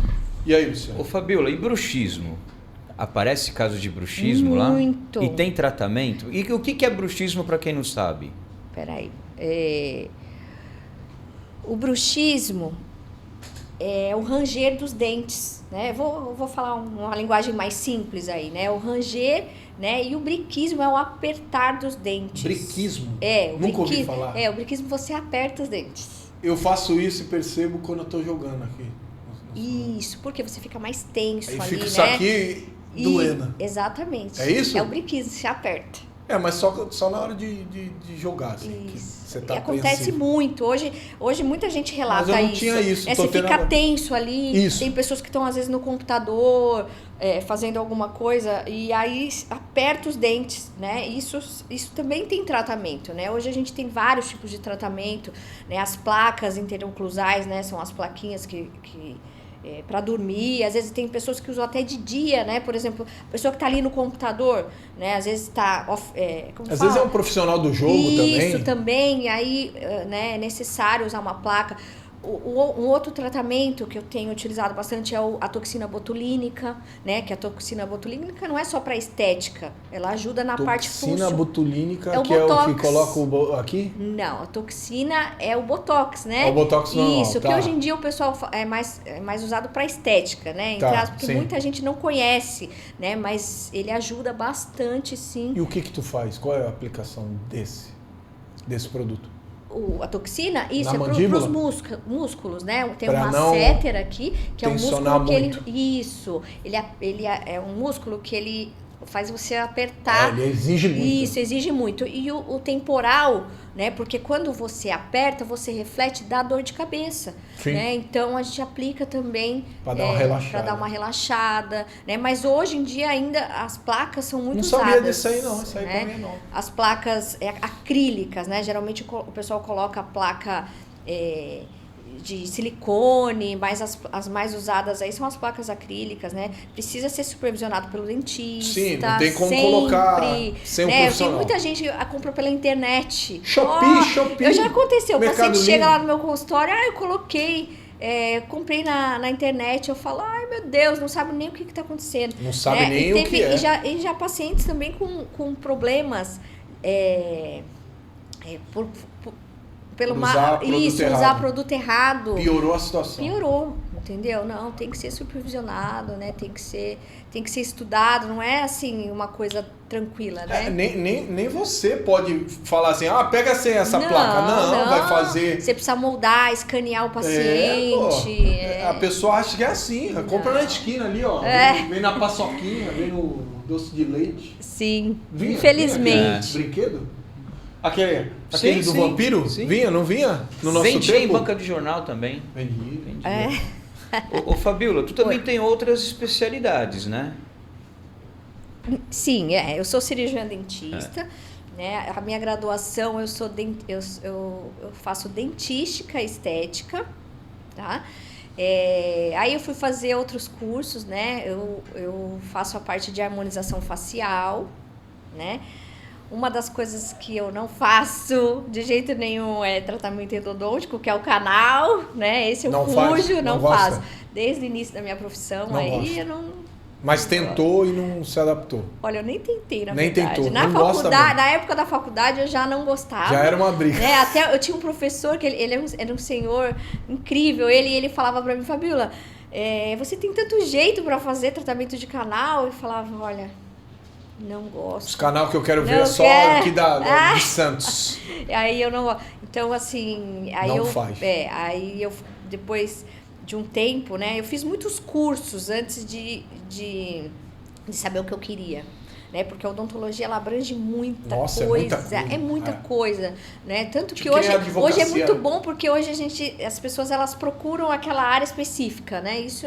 E aí, Luciano? Ô Fabiola, e bruxismo? Aparece caso de bruxismo lá? Muito. E tem tratamento? E o que é bruxismo para quem não sabe? Peraí. O bruxismo é o ranger dos dentes, né? Vou falar uma linguagem mais simples aí, né? O ranger, né? E o briquismo é o apertar dos dentes. Briquismo? É. Nunca ouvi falar. O briquismo você aperta os dentes. Eu faço isso e percebo quando eu tô jogando aqui. Isso, porque você fica mais tenso Aí ali, fica né? isso aqui doendo. Exatamente. É isso? É o briquismo, você aperta. Mas só na hora de jogar, assim. Que Isso. você tá E acontece apreensivo. muito. Hoje muita gente relata Mas eu não isso. tinha isso, tô Você tendo fica agora. tenso ali. Isso. Tem pessoas que estão, às vezes, no computador, fazendo alguma coisa, e aí aperta os dentes, né? Isso também tem tratamento, né? Hoje a gente tem vários tipos de tratamento, né? As placas interoclusais, né? São as plaquinhas que para dormir, às vezes tem pessoas que usam até de dia, né? Por exemplo, a pessoa que está ali no computador, né? Às vezes está Às vezes é um profissional do jogo também. Isso também, aí né, é necessário usar uma placa. Um outro tratamento que eu tenho utilizado bastante é a toxina botulínica, né? Que a toxina botulínica não é só para estética, ela ajuda na parte funcional. Toxina botulínica, É o que botox. é o que coloca aqui? Não, a toxina é o botox, né? É o botox normal, Isso, tá. que hoje em dia o pessoal é mais usado para estética, né? Tá, Porque sim. muita gente não conhece, né? Mas ele ajuda bastante, sim. E o que tu faz? Qual é a aplicação desse produto? A toxina, isso Na é para mandíbula? os músculos, né? Tem Pra uma não sétera aqui, que é um tensionar músculo que muito. Isso. Ele é um músculo que ele faz você apertar. Ele exige muito. Isso, exige muito. E o temporal, né? Porque quando você aperta, você reflete, dá dor de cabeça. Sim. Né? Então a gente aplica também Pra dar uma relaxada. Para dar uma relaxada, né? Mas hoje em dia ainda as placas são muito Não usadas. sabia disso aí não, isso aí né? pra mim não. As placas acrílicas, né? Geralmente o pessoal coloca a placa de silicone, mas as mais usadas aí são as placas acrílicas, né? Precisa ser supervisionado pelo dentista. Sim, não tem como sempre, colocar sem um né? profissional. Muita gente compra pela internet. Shopee. Já aconteceu, o Mercado paciente chega Livre. lá no meu consultório, eu coloquei, comprei na internet, eu falo, ai meu Deus, não sabe nem o que está acontecendo. Não sabe né? nem o que é. E já pacientes também com problemas pelo usar produto errado. Piorou a situação. Piorou, entendeu? Não, tem que ser supervisionado, né? Tem que ser estudado, não é assim uma coisa tranquila, né? Nem você pode falar assim, pega sem essa placa. Não, vai fazer. Você precisa moldar, escanear o paciente. A pessoa acha que é assim, compra na esquina ali, ó. Vem na paçoquinha, vem no doce de leite. Sim, Vinha, infelizmente. Brinquedo? Aquele do Sim, vampiro? sim. Vinha, não vinha? No nosso Vendia em tempo? banca de jornal também. Vendia. Ô Fabiola, tu também tem outras especialidades, né? Sim, eu sou cirurgiã dentista, né? A minha graduação eu faço dentística estética, tá? Aí eu fui fazer outros cursos, né? Eu faço a parte de harmonização facial, né? Uma das coisas que eu não faço de jeito nenhum é tratamento endodôntico, que é o canal, né? Esse eu fujo, não faço. Desde o início da minha profissão, eu não... Mas tentou e não se adaptou. Olha, eu nem tentei, na nem verdade. Tentou, na não gosta faculdade, mesmo. na época da faculdade, eu já não gostava. Já era uma briga. Até eu tinha um professor, que ele era um senhor incrível, ele falava pra mim, Fabiola, você tem tanto jeito pra fazer tratamento de canal? Eu falava, olha... Não gosto. Os canal que eu quero ver é só aqui de Santos. Aí eu não... Então, assim... Aí não eu, faz. Aí eu depois um tempo, né? Eu fiz muitos cursos antes de saber o que eu queria. Né? Porque a odontologia ela abrange muita coisa. É muita coisa, né? Tanto que hoje é muito bom porque hoje as pessoas elas procuram aquela área específica, né? Isso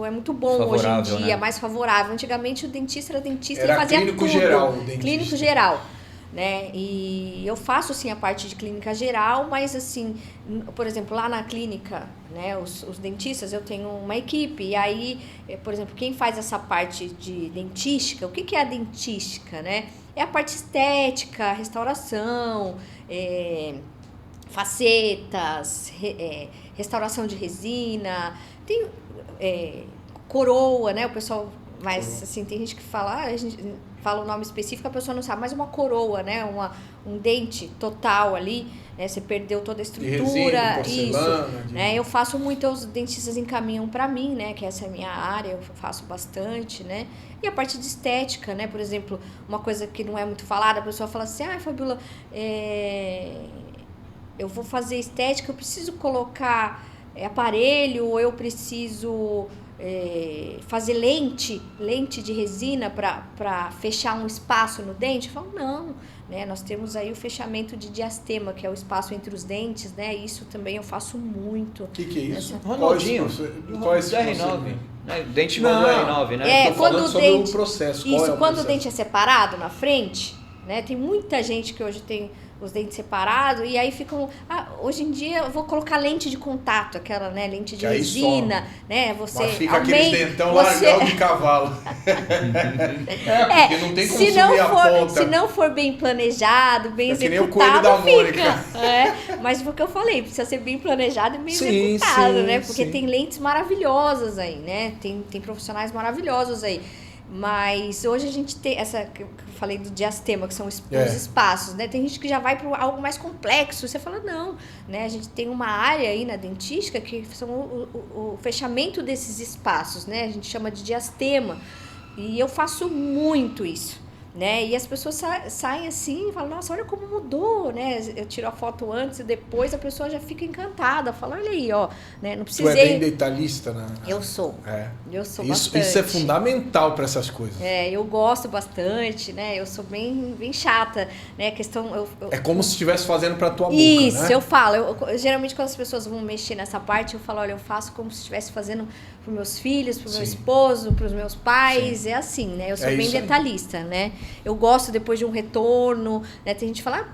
é muito bom hoje em dia, né? Mais favorável. Antigamente o dentista era dentista e fazia clínico tudo. Geral, clínico geral. Né? E eu faço sim a parte de clínica geral, mas assim, por exemplo, lá na clínica, né, os dentistas, eu tenho uma equipe, e aí, por exemplo, quem faz essa parte de dentística, o que é a dentística, né? É a parte estética, restauração, facetas, restauração de resina, tem coroa, né? O pessoal, mas assim, tem gente que fala, a gente fala o nome específico, a pessoa não sabe, mas uma coroa, né? Um dente total ali, né? Você perdeu toda a estrutura, porcelana, isso. Né? Eu faço muito, os dentistas encaminham para mim, né? Que essa é a minha área, eu faço bastante, né? E a parte de estética, né? Por exemplo, uma coisa que não é muito falada, a pessoa fala assim, Fabiola, eu vou fazer estética, eu preciso colocar aparelho, ou eu preciso fazer lente de resina para fechar um espaço no dente? Eu falo, não, né? Nós temos aí o fechamento de diastema, que é o espaço entre os dentes, né? Isso também eu faço muito. O que é isso? Ronaldinho, qual é esse R9. Dente novo do R9, né? Tô falando sobre o processo. Isso, quando o dente é separado na frente, né? Tem muita gente que hoje tem os dentes separados, e aí ficam... hoje em dia eu vou colocar lente de contato, aquela, né, lente de resina, né? Você mas fica aqueles dentão largão de cavalo. Porque não tem como subir a ponta. Se não for bem planejado, bem executado, que nem o coelho da Mônica. Mas o que eu falei, precisa ser bem planejado e bem executado, né? Porque tem lentes maravilhosas aí, né? Tem profissionais maravilhosos aí. Mas hoje a gente tem essa que eu falei do diastema, que são os espaços, né? Tem gente que já vai para algo mais complexo. Você fala, não, né? A gente tem uma área aí na dentística que são o fechamento desses espaços, né? A gente chama de diastema. E eu faço muito isso, né? E as pessoas saem assim e falam, nossa, olha como mudou, né? Eu tiro a foto antes e depois, a pessoa já fica encantada, fala, olha aí, ó, né? Não precisei... Tu é bem detalhista, né? Eu sou. Eu sou isso, bastante. Isso é fundamental para essas coisas. Eu gosto bastante, né? Eu sou bem chata, né? A questão... É como se estivesse fazendo para tua boca, isso, né? eu falo. Geralmente, quando as pessoas vão mexer nessa parte, eu falo, olha, eu faço como se estivesse fazendo para os meus filhos, para o meu esposo, para os meus pais. Sim. É assim, né? Eu sou bem detalhista, né? Eu gosto depois de um retorno, né? Tem gente que fala,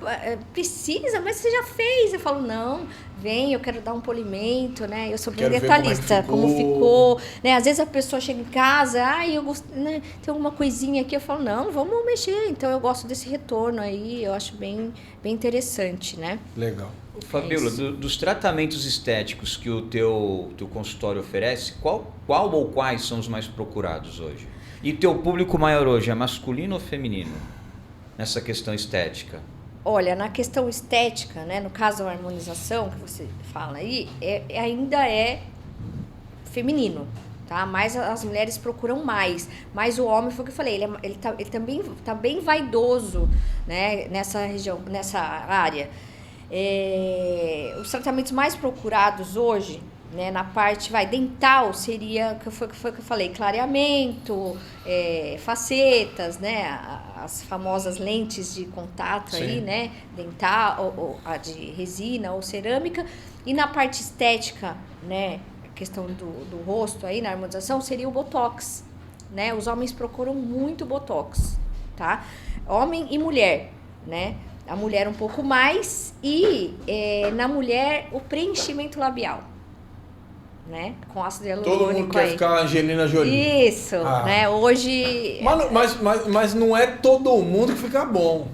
precisa, mas você já fez. Eu falo, não, vem, eu quero dar um polimento, né? Eu sou bem detalhista, como ficou, né? Às vezes a pessoa chega em casa, eu gosto, né? Tem alguma coisinha aqui, eu falo, não, vamos mexer. Então eu gosto desse retorno aí, eu acho bem interessante, né? Legal. Fabiola, dos tratamentos estéticos que o teu consultório oferece, qual ou quais são os mais procurados hoje? E teu público maior hoje é masculino ou feminino nessa questão estética? Olha, na questão estética, né, no caso da harmonização que você fala aí, ainda é feminino, tá? Mas as mulheres procuram mais. Mas o homem, foi o que eu falei, ele também tá bem vaidoso, né, nessa região, nessa área. Os tratamentos mais procurados hoje, né, na parte dental, seria que foi que eu falei, clareamento, facetas, né, as famosas lentes de contato. Sim. Aí, né, dental, ou a de resina ou cerâmica. E na parte estética, né, a questão do rosto aí, na harmonização, seria o botox, né? Os homens procuram muito botox, tá? Homem e mulher, né? A mulher um pouco mais e na mulher o preenchimento labial, né? Com ácido hialurônico. Todo mundo quer ficar Angelina Jolie. Isso, né? Hoje... Mas não é todo mundo que fica bom.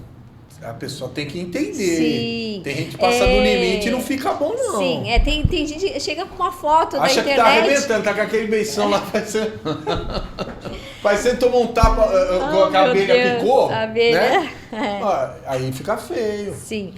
A pessoa tem que entender. Sim. Tem gente que passa do limite e não fica bom, não. Sim, tem gente que chega com uma foto da internet... Acha que tá arrebentando, tá com aquele beição lá, parecendo tomou um tapa, a abelha picou, a abelha, né? Aí fica feio. Sim.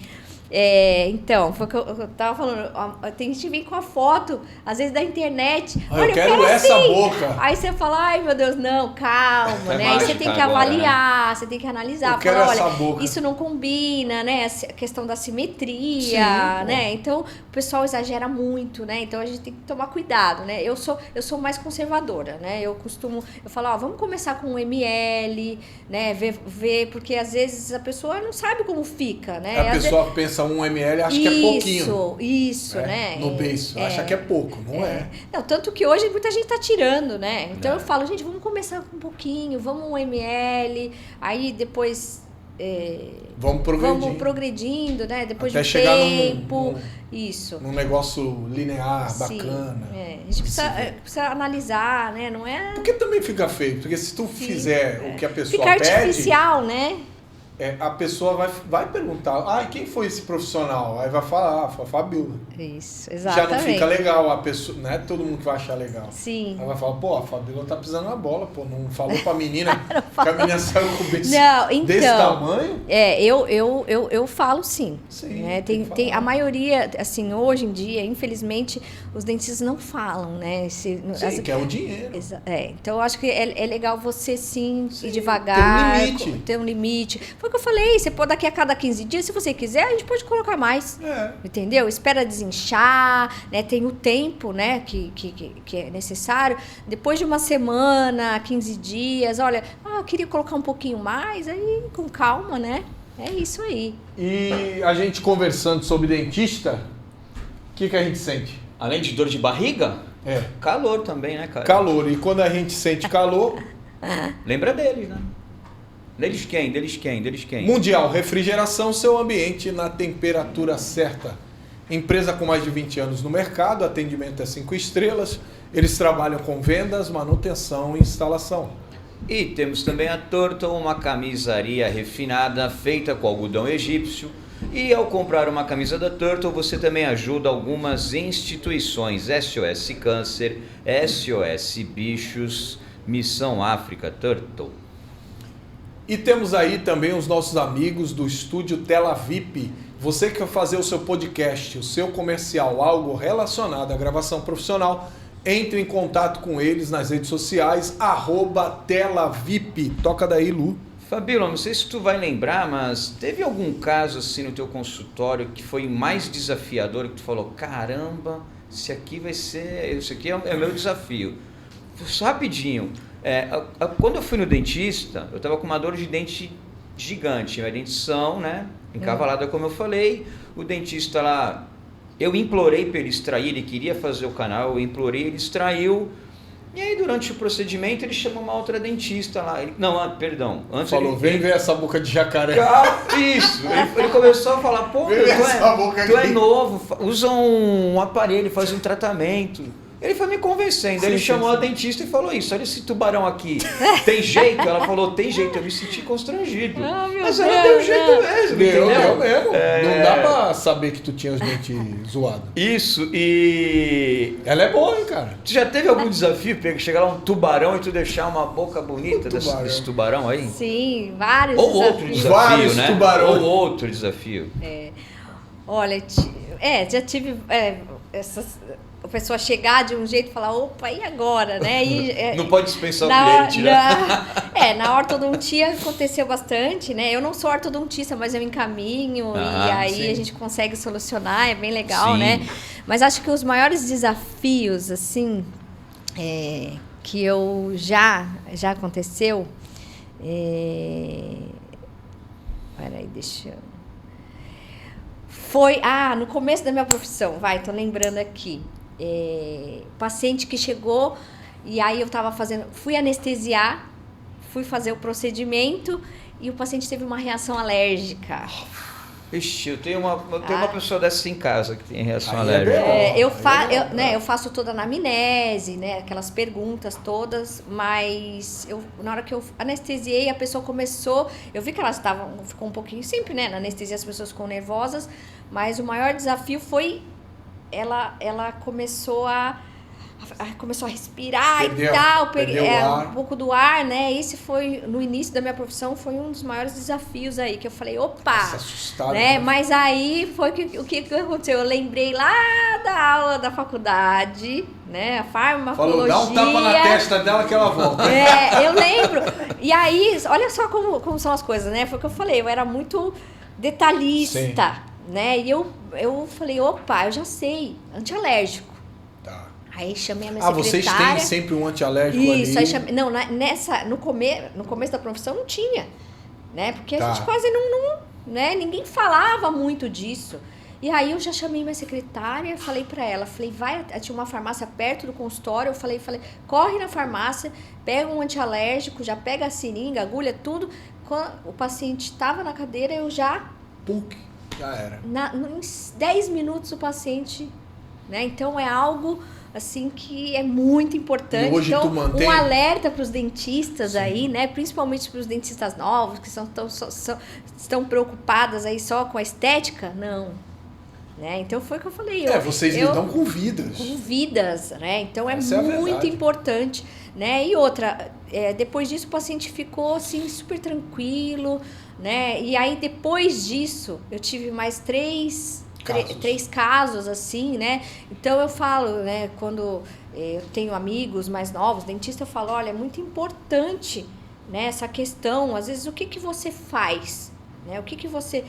Então, foi o que eu tava falando. Tem gente que vem com a foto, às vezes da internet. Eu quero essa boca. Aí você fala, ai meu Deus, não, calma, né? Aí você tem que avaliar, né? Você tem que analisar. Eu quero falar, essa olha, boca. isso não combina, né? A questão da simetria, Sim, né? Então, o pessoal exagera muito, né? Então, a gente tem que tomar cuidado, né? Eu sou mais conservadora, né? Eu falo, vamos começar com 1 ml, né? Ver, porque às vezes a pessoa não sabe como fica, né? A pessoa pensa 1 ml, acha que é pouquinho. Isso, né? No beiço, acha que é pouco, não é. Não, tanto que hoje muita gente tá tirando, né? Então eu falo, gente, vamos começar com um pouquinho, vamos 1 ml, aí depois vamos progredindo, né? Depois até de um chegar tempo. Isso. Num negócio linear, Sim, bacana. A gente precisa analisar, né? Não é. Porque também fica feio, porque se tu fizer o que a pessoa fica pede... artificial, né? A pessoa vai perguntar, quem foi esse profissional? Aí vai falar, foi a Fabiola. Isso, exatamente. Já não fica legal, a pessoa, não é todo mundo que vai achar legal. Sim. Aí vai falar, a Fabiola tá pisando na bola, não falou pra menina que a menina saiu com o beijo desse tamanho? Eu falo sim. Sim, né? Tem a maioria, assim, hoje em dia, infelizmente, os dentistas não falam, né? Que é o dinheiro. Então eu acho que é legal você sim ir devagar. Ter um limite. Foi o que eu falei, você pode daqui a cada 15 dias, se você quiser, a gente pode colocar mais. Entendeu? Espera desinchar, né? Tem o tempo, né, que é necessário. Depois de uma semana, 15 dias, olha, eu queria colocar um pouquinho mais, aí com calma, né? É isso aí. E a gente conversando sobre dentista, o que a gente sente? Além de dor de barriga, calor também, né, cara? Calor. E quando a gente sente calor... Lembra deles, né? Deles quem? Mundial, refrigeração, seu ambiente na temperatura certa. Empresa com mais de 20 anos no mercado, atendimento é 5 estrelas. Eles trabalham com vendas, manutenção e instalação. E temos também a Turtle, uma camisaria refinada feita com algodão egípcio. E ao comprar uma camisa da Turtle, você também ajuda algumas instituições, SOS Câncer, SOS Bichos, Missão África Turtle. E temos aí também os nossos amigos do estúdio Tela VIP. Você que quer fazer o seu podcast, o seu comercial, algo relacionado à gravação profissional, entre em contato com eles nas redes sociais, @TelaVip. Toca daí, Lu. Fabíola, não sei se tu vai lembrar, mas teve algum caso assim no teu consultório que foi mais desafiador, que tu falou, caramba, esse aqui é o meu desafio. Só rapidinho. Quando eu fui no dentista, eu estava com uma dor de dente gigante, minha dentição, né? Encavalada, como eu falei. O dentista lá, eu implorei para ele extrair, ele queria fazer o canal, eu implorei, ele extraiu. E aí, durante o procedimento, ele chamou uma outra dentista lá. Antes falou, vem ver essa boca de jacaré. Isso! Ele começou a falar, pô, tu é novo, usa um aparelho, faz um tratamento. Ele foi me convencendo, ele chamou a dentista e falou isso, olha esse tubarão aqui, tem jeito? Ela falou, tem jeito, eu me senti constrangido. Mas ela deu jeito mesmo, deu mesmo. Não dá pra saber que tu tinha os dentes zoados. Isso, e... Ela é boa, hein, cara? Tu já teve algum desafio, chegar lá um tubarão e tu deixar uma boca bonita desse tubarão aí? Sim, vários desafios. Ou outro desafio, vários né? Tubarões. Ou outro desafio. Olha, já tive a pessoa chegar de um jeito e falar, opa, e agora, né? Não pode dispensar o cliente, né? Na ortodontia aconteceu bastante, né? Eu não sou ortodontista, mas eu encaminho e aí a gente consegue solucionar, é bem legal, né? Mas acho que os maiores desafios, assim, que eu já aconteceu... Peraí, deixa eu... Foi, no começo da minha profissão, tô lembrando aqui. Paciente que chegou e aí eu fui anestesiar, fui fazer o procedimento e o paciente teve uma reação alérgica. Ixi, eu tenho uma pessoa dessa em casa que tem reação alérgica. Eu faço toda a anamnese, né, aquelas perguntas todas, mas na hora que eu anestesiei, a pessoa começou, eu vi que ela ficou um pouquinho, sempre, né, na anestesia as pessoas ficam nervosas, mas o maior desafio foi ela começou a começou a respirar Perdeu, e tal, perdeu o ar. um pouco do ar, né? Esse foi, no início da minha profissão, foi um dos maiores desafios aí, que eu falei, opa! Nossa, assustado, né? né? Mas aí foi o que aconteceu? Eu lembrei lá da aula da faculdade, né? A farmacologia. Falou, dá um tapa na testa dela que ela volta. Eu lembro. E aí, olha só como são as coisas, né? Foi o que eu falei, eu era muito detalhista, né? E eu falei, opa, eu já sei, antialérgico. Tá. Aí chamei a minha secretária. Vocês têm sempre um antialérgico ali? Isso, aí chamei, não, no começo da profissão não tinha, né? Porque a gente quase não, né? Ninguém falava muito disso. E aí eu já chamei minha secretária, falei pra ela, tinha uma farmácia perto do consultório, eu falei, corre na farmácia, pega um antialérgico, já pega a seringa, agulha, tudo. Quando o paciente estava na cadeira, eu já... Puc, já era. Em 10 minutos o paciente, né? Então é algo assim que é muito importante. E hoje então, tu mantém... um alerta para os dentistas aí, né? Principalmente para os dentistas novos que estão preocupadas aí só com a estética, não. Né? Então foi o que eu falei. Vocês lidam com vidas. Com vidas, né? Então é Essa muito importante, né? E outra, depois disso o paciente ficou assim super tranquilo, né? E aí depois disso eu tive mais três casos assim, né? Então eu falo, né? Quando eu tenho amigos mais novos, dentista, eu falo, olha, é muito importante, né? Essa questão, às vezes o que você faz? Né? O que você,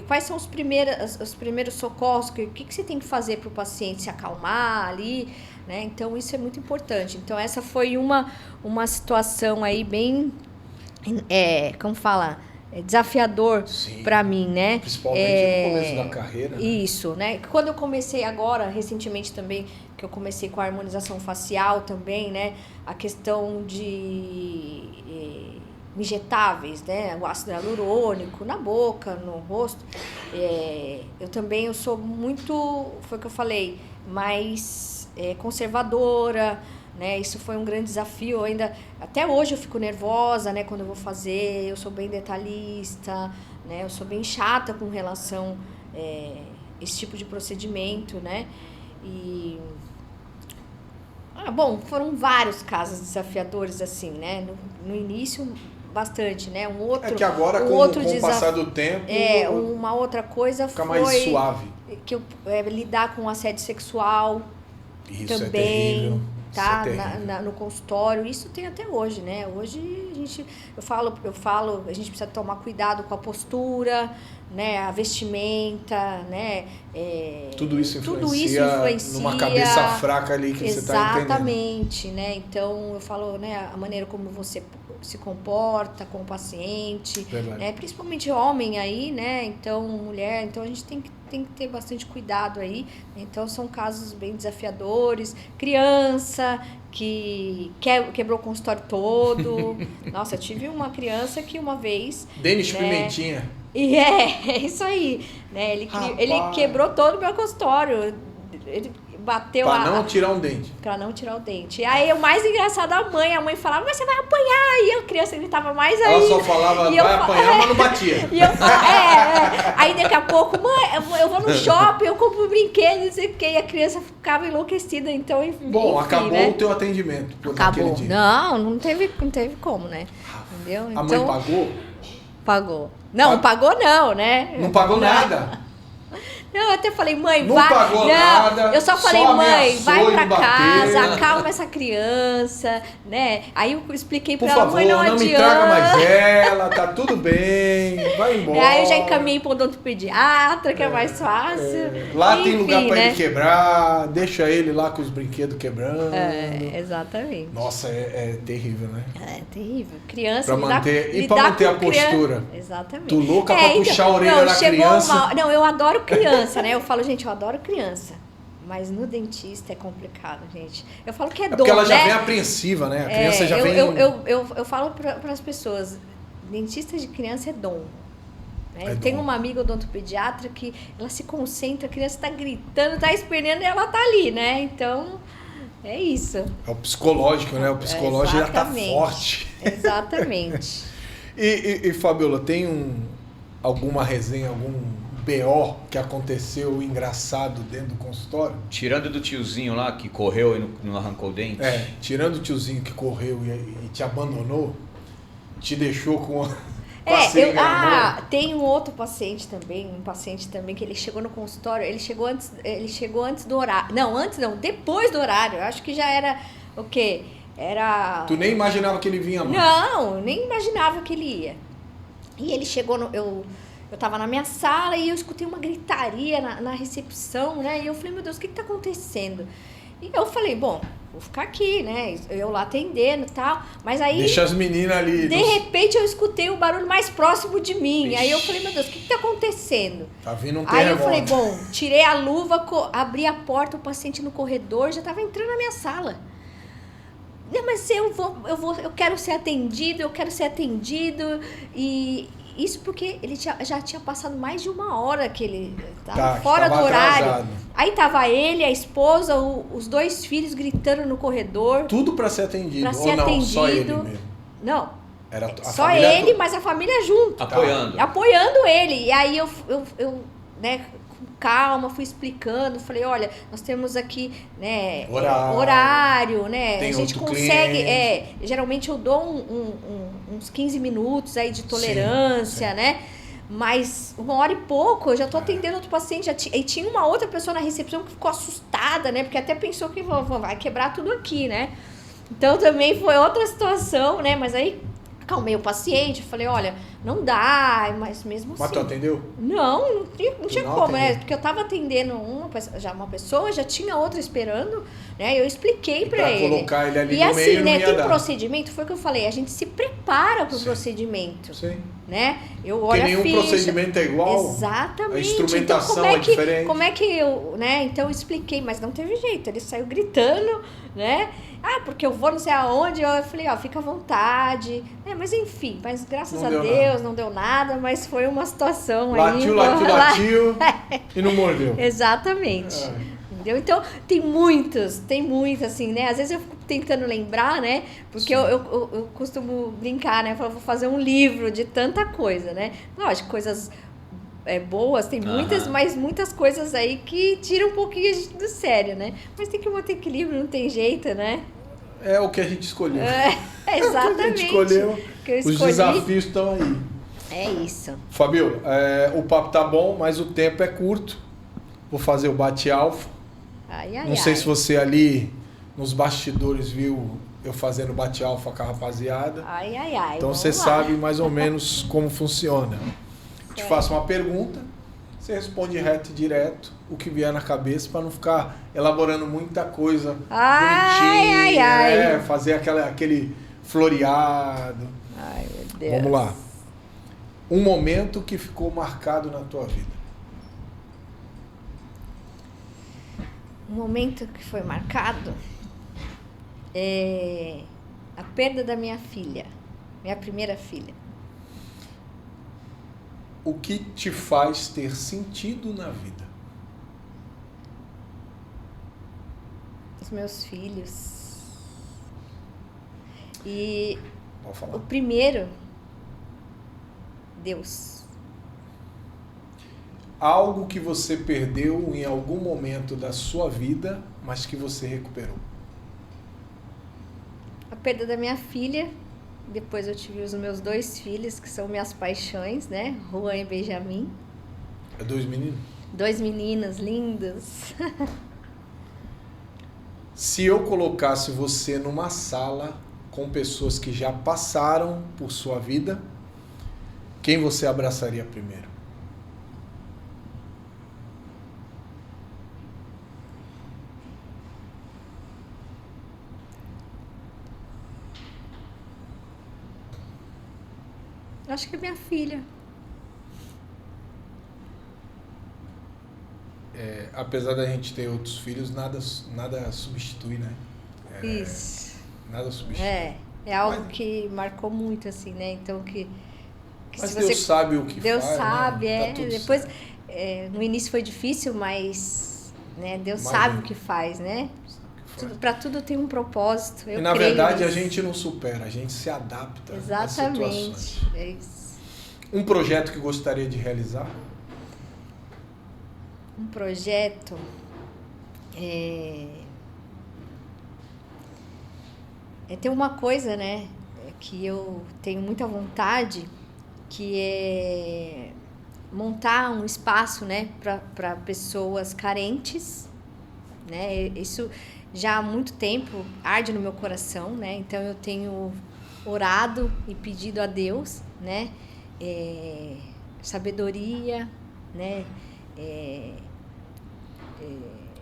quais são os primeiros socorros? O que você tem que fazer para o paciente se acalmar ali? Né? Então, isso é muito importante. Então, essa foi uma situação aí bem, como fala, desafiador para mim, né? Principalmente no começo da carreira. Né? Isso, né? Quando eu comecei agora, recentemente também, que eu comecei com a harmonização facial também, né? A questão de... injetáveis, né? O ácido hialurônico na boca, no rosto. Eu sou muito, foi o que eu falei, mais conservadora, né? Isso foi um grande desafio. Até hoje eu fico nervosa, né? Quando eu vou fazer, eu sou bem detalhista, né? Eu sou bem chata com relação a esse tipo de procedimento, né? Bom, foram vários casos desafiadores assim, né? No início bastante, né? Que agora, com o passar do tempo... uma outra coisa fica mais suave. Que lidar com assédio sexual. Isso também, é terrível. tá? No consultório. Isso tem até hoje, né? Hoje eu falo, a gente precisa tomar cuidado com a postura, né? A vestimenta, né? Tudo isso influencia numa cabeça fraca ali que você está entendendo. Exatamente, né? Então eu falo, né? A maneira como você se comporta com o paciente, né? Principalmente homem aí, né? Então, mulher, então a gente tem que ter bastante cuidado aí. Então, são casos bem desafiadores. Criança que quebrou o consultório todo. Nossa, eu tive uma criança que uma vez... Denis, né? Pimentinha. E é isso aí. Né? Ele quebrou todo o meu consultório. Ele bateu Pra não tirar um dente. Pra não tirar o dente. E aí, o mais engraçado, a mãe falava, mas você vai apanhar. E a criança gritava mais aí. Ela só falava, vai apanhar, mas não batia. E eu Aí, daqui a pouco, mãe, eu vou no shopping, eu compro um brinquedo, não sei o quê. E a criança ficava enlouquecida, então, enfim. Bom, acabou, né? O teu atendimento. Acabou. Dia. Não teve como, né? Entendeu? A mãe pagou? Pagou. Não, pagou não, né? Não pagou nada? Não, eu até falei, mãe, não vai. Pagou nada, eu só falei, mãe, vai pra casa, acalma essa criança, né? Aí eu expliquei pra ela, mãe, não adianta. Não me traga mais ela, tá tudo bem, vai embora. Aí eu já encaminhei pro odontopediatra, que é mais fácil. Lá tem lugar pra ele quebrar, deixa ele lá com os brinquedos quebrando. Exatamente. Nossa, é terrível, né? É terrível. Criança, pra manter a postura. Exatamente. Tu louca pra puxar a orelha da criança. Não, eu adoro criança. Né? Eu falo, gente, eu adoro criança. Mas no dentista é complicado, gente. Eu falo que é dom, porque ela já né? vem apreensiva, né? A criança já vem... Eu falo para as pessoas, dentista de criança é dom. Né? Eu tenho uma amiga odontopediatra que ela se concentra, a criança está gritando, está esperneando e ela está ali, né? Então, é isso. É o psicológico, né? O psicológico já está forte. Exatamente. E Fabiola, tem alguma resenha, algum BO que aconteceu engraçado dentro do consultório? Tirando do tiozinho lá que correu e não arrancou o dente. Tirando o tiozinho que correu e te abandonou, te deixou com a seringa na mão. Tem um outro paciente também, que ele chegou no consultório, ele chegou antes do horário. Não, depois do horário. Eu acho que já era o quê? Tu nem imaginava que ele vinha mais? Não, nem imaginava que ele ia. E ele chegou eu tava na minha sala e eu escutei uma gritaria na recepção, né? E eu falei, meu Deus, o que tá acontecendo? E eu falei, bom, vou ficar aqui, né? Eu lá atendendo e tal. Mas aí... Deixa as meninas ali. De repente eu escutei o barulho mais próximo de mim. Ixi. Aí eu falei, meu Deus, o que tá acontecendo? Tá vindo um terremoto. Aí eu falei, bom, tirei a luva, abri a porta, o paciente no corredor já tava entrando na minha sala. Não, mas eu quero ser atendido, e isso porque ele já tinha passado mais de 1 hora que ele estava fora do horário. Atrasado. Aí tava ele, a esposa, os 2 filhos gritando no corredor. Tudo para ser atendido. Pra ser ou não, atendido. só ele mesmo? Não. Era a só família ele, mas a família junto. Apoiando ele. E aí eu né, com calma, fui explicando, falei, olha, nós temos aqui, né, horário, né, tem a gente consegue, geralmente eu dou uns 15 minutos aí de tolerância, sim. Né, mas 1 hora e pouco, eu já tô atendendo outro paciente, e tinha uma outra pessoa na recepção que ficou assustada, né, porque até pensou que vai quebrar tudo aqui, né, então também foi outra situação, né, mas aí acalmei o paciente, falei, olha, não dá, mas mesmo assim... Mas tu atendeu? Não tinha como, né? Porque eu tava atendendo uma pessoa, já tinha outra esperando, né? Eu expliquei pra ele. Colocar ele ali e no assim, meio, né? não ia Tem dar. procedimento, foi o que eu falei, a gente se prepara pro Sim. procedimento. Sim. Né? Eu olho porque nenhum procedimento é igual. Exatamente. A instrumentação então, é diferente. Como é que eu, né? Então eu expliquei, mas não teve jeito. Ele saiu gritando, né? Porque eu vou não sei aonde. Eu falei, fica à vontade. Mas enfim, mas graças a Deus não deu nada, mas foi uma situação aí. Latiu e não mordeu. Exatamente. Entendeu? Então, tem muitas, assim, né? Às vezes eu fico tentando lembrar, né? Porque eu costumo brincar, né? Eu falo, vou fazer um livro de tanta coisa, né? Lógico, coisas boas, tem muitas, mas muitas coisas aí que tiram um pouquinho do sério, né? Mas tem que manter equilíbrio, não tem jeito, né? É o que a gente escolheu. Exatamente. A gente escolheu. Os desafios estão aí. É isso. Fabiola, o papo tá bom, mas o tempo é curto. Vou fazer o bate-alfa. Não sei se você ali nos bastidores viu eu fazendo bate-alfa com a rapaziada. Então você sabe mais ou menos como funciona. Te faço uma pergunta, você responde reto e direto o que vier na cabeça para não ficar elaborando muita coisa bonitinha, fazer aquele floreado. Ai, meu Deus. Vamos lá. Um momento que ficou marcado na tua vida. Um momento que foi marcado é a perda da minha filha, minha primeira filha. O que te faz ter sentido na vida? Os meus filhos. E Pode falar. o primeiro, Deus. Algo que você perdeu em algum momento da sua vida, mas que você recuperou. A perda da minha filha. Depois eu tive os meus 2 filhos, que são minhas paixões, né? Juan e Benjamin. É 2 meninos? 2 meninos lindos. Se eu colocasse você numa sala com pessoas que já passaram por sua vida, quem você abraçaria primeiro? Acho que é minha filha. Apesar da gente ter outros filhos, nada substitui, né? Isso. Nada substitui. É algo que marcou muito, assim, né? Então, mas Deus sabe o que Deus faz, sabe, né? Tá depois, no início foi difícil, mas né, Deus sabe o que faz, né? Para tudo tem um propósito. E na verdade a gente não supera, a gente se adapta. Exatamente. Às situações. É isso. Um projeto que gostaria de realizar? Um projeto tem uma coisa, né, que eu tenho muita vontade, que é montar um espaço, né, para pessoas carentes, né? Isso já há muito tempo arde no meu coração, né? Então eu tenho orado e pedido a Deus, né, sabedoria, né,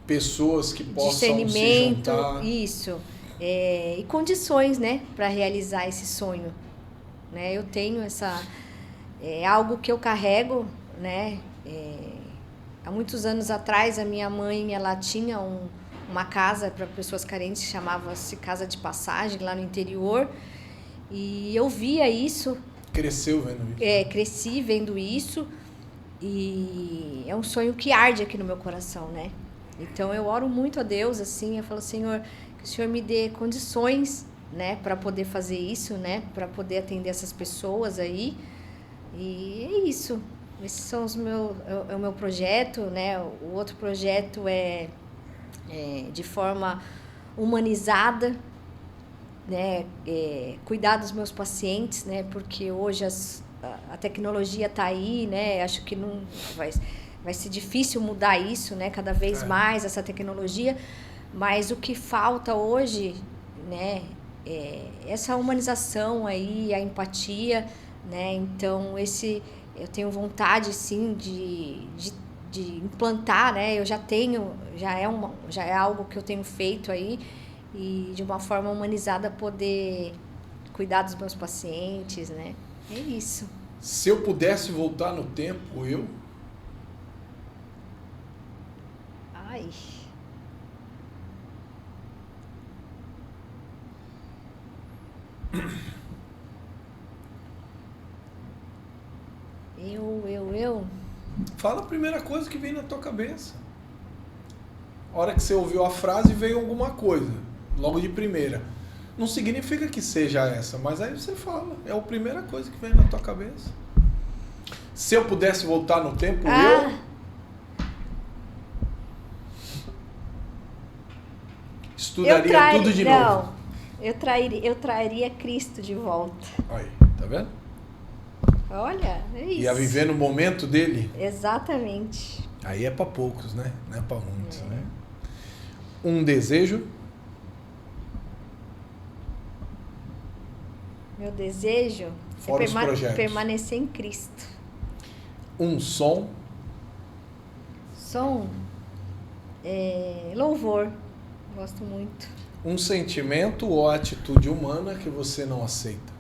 pessoas que possam se discernimento, juntar. isso, e condições, né, para realizar esse sonho, né? Eu tenho algo que eu carrego, né? Há muitos anos atrás a minha mãe, ela tinha uma casa para pessoas carentes, chamava-se Casa de Passagem, lá no interior, e eu via isso. Cresceu vendo isso. Cresci vendo isso, e é um sonho que arde aqui no meu coração, né? Então eu oro muito a Deus, assim, eu falo, Senhor, que o Senhor me dê condições, né, para poder fazer isso, né, para poder atender essas pessoas aí. E é isso. Esses são o meu projeto, né? O outro projeto é de forma humanizada, né? Cuidar dos meus pacientes, né? Porque hoje a tecnologia está aí, né? Acho que não vai ser difícil mudar isso, né? Cada vez mais essa tecnologia, mas o que falta hoje, né? Essa humanização aí, a empatia, né? Então eu tenho vontade, sim, de implantar, né? Eu já é algo que eu tenho feito aí, e de uma forma humanizada poder cuidar dos meus pacientes, né? É isso. Se eu pudesse voltar no tempo, eu... Ai. Eu. Fala a primeira coisa que vem na tua cabeça. A hora que você ouviu a frase, veio alguma coisa, logo de primeira. Não significa que seja essa, mas aí você fala. É a primeira coisa que vem na tua cabeça. Se eu pudesse voltar no tempo, eu estudaria tudo de novo. Não, eu trairia Cristo de volta. Aí, tá vendo? Olha, é isso. Ia viver no momento dele. Exatamente. Aí é pra poucos, né? Não é pra muitos, né? Um desejo. Meu desejo Fora os projetos. Permanecer em Cristo. Um som. Som. Louvor. Gosto muito. Um sentimento ou atitude humana que você não aceita.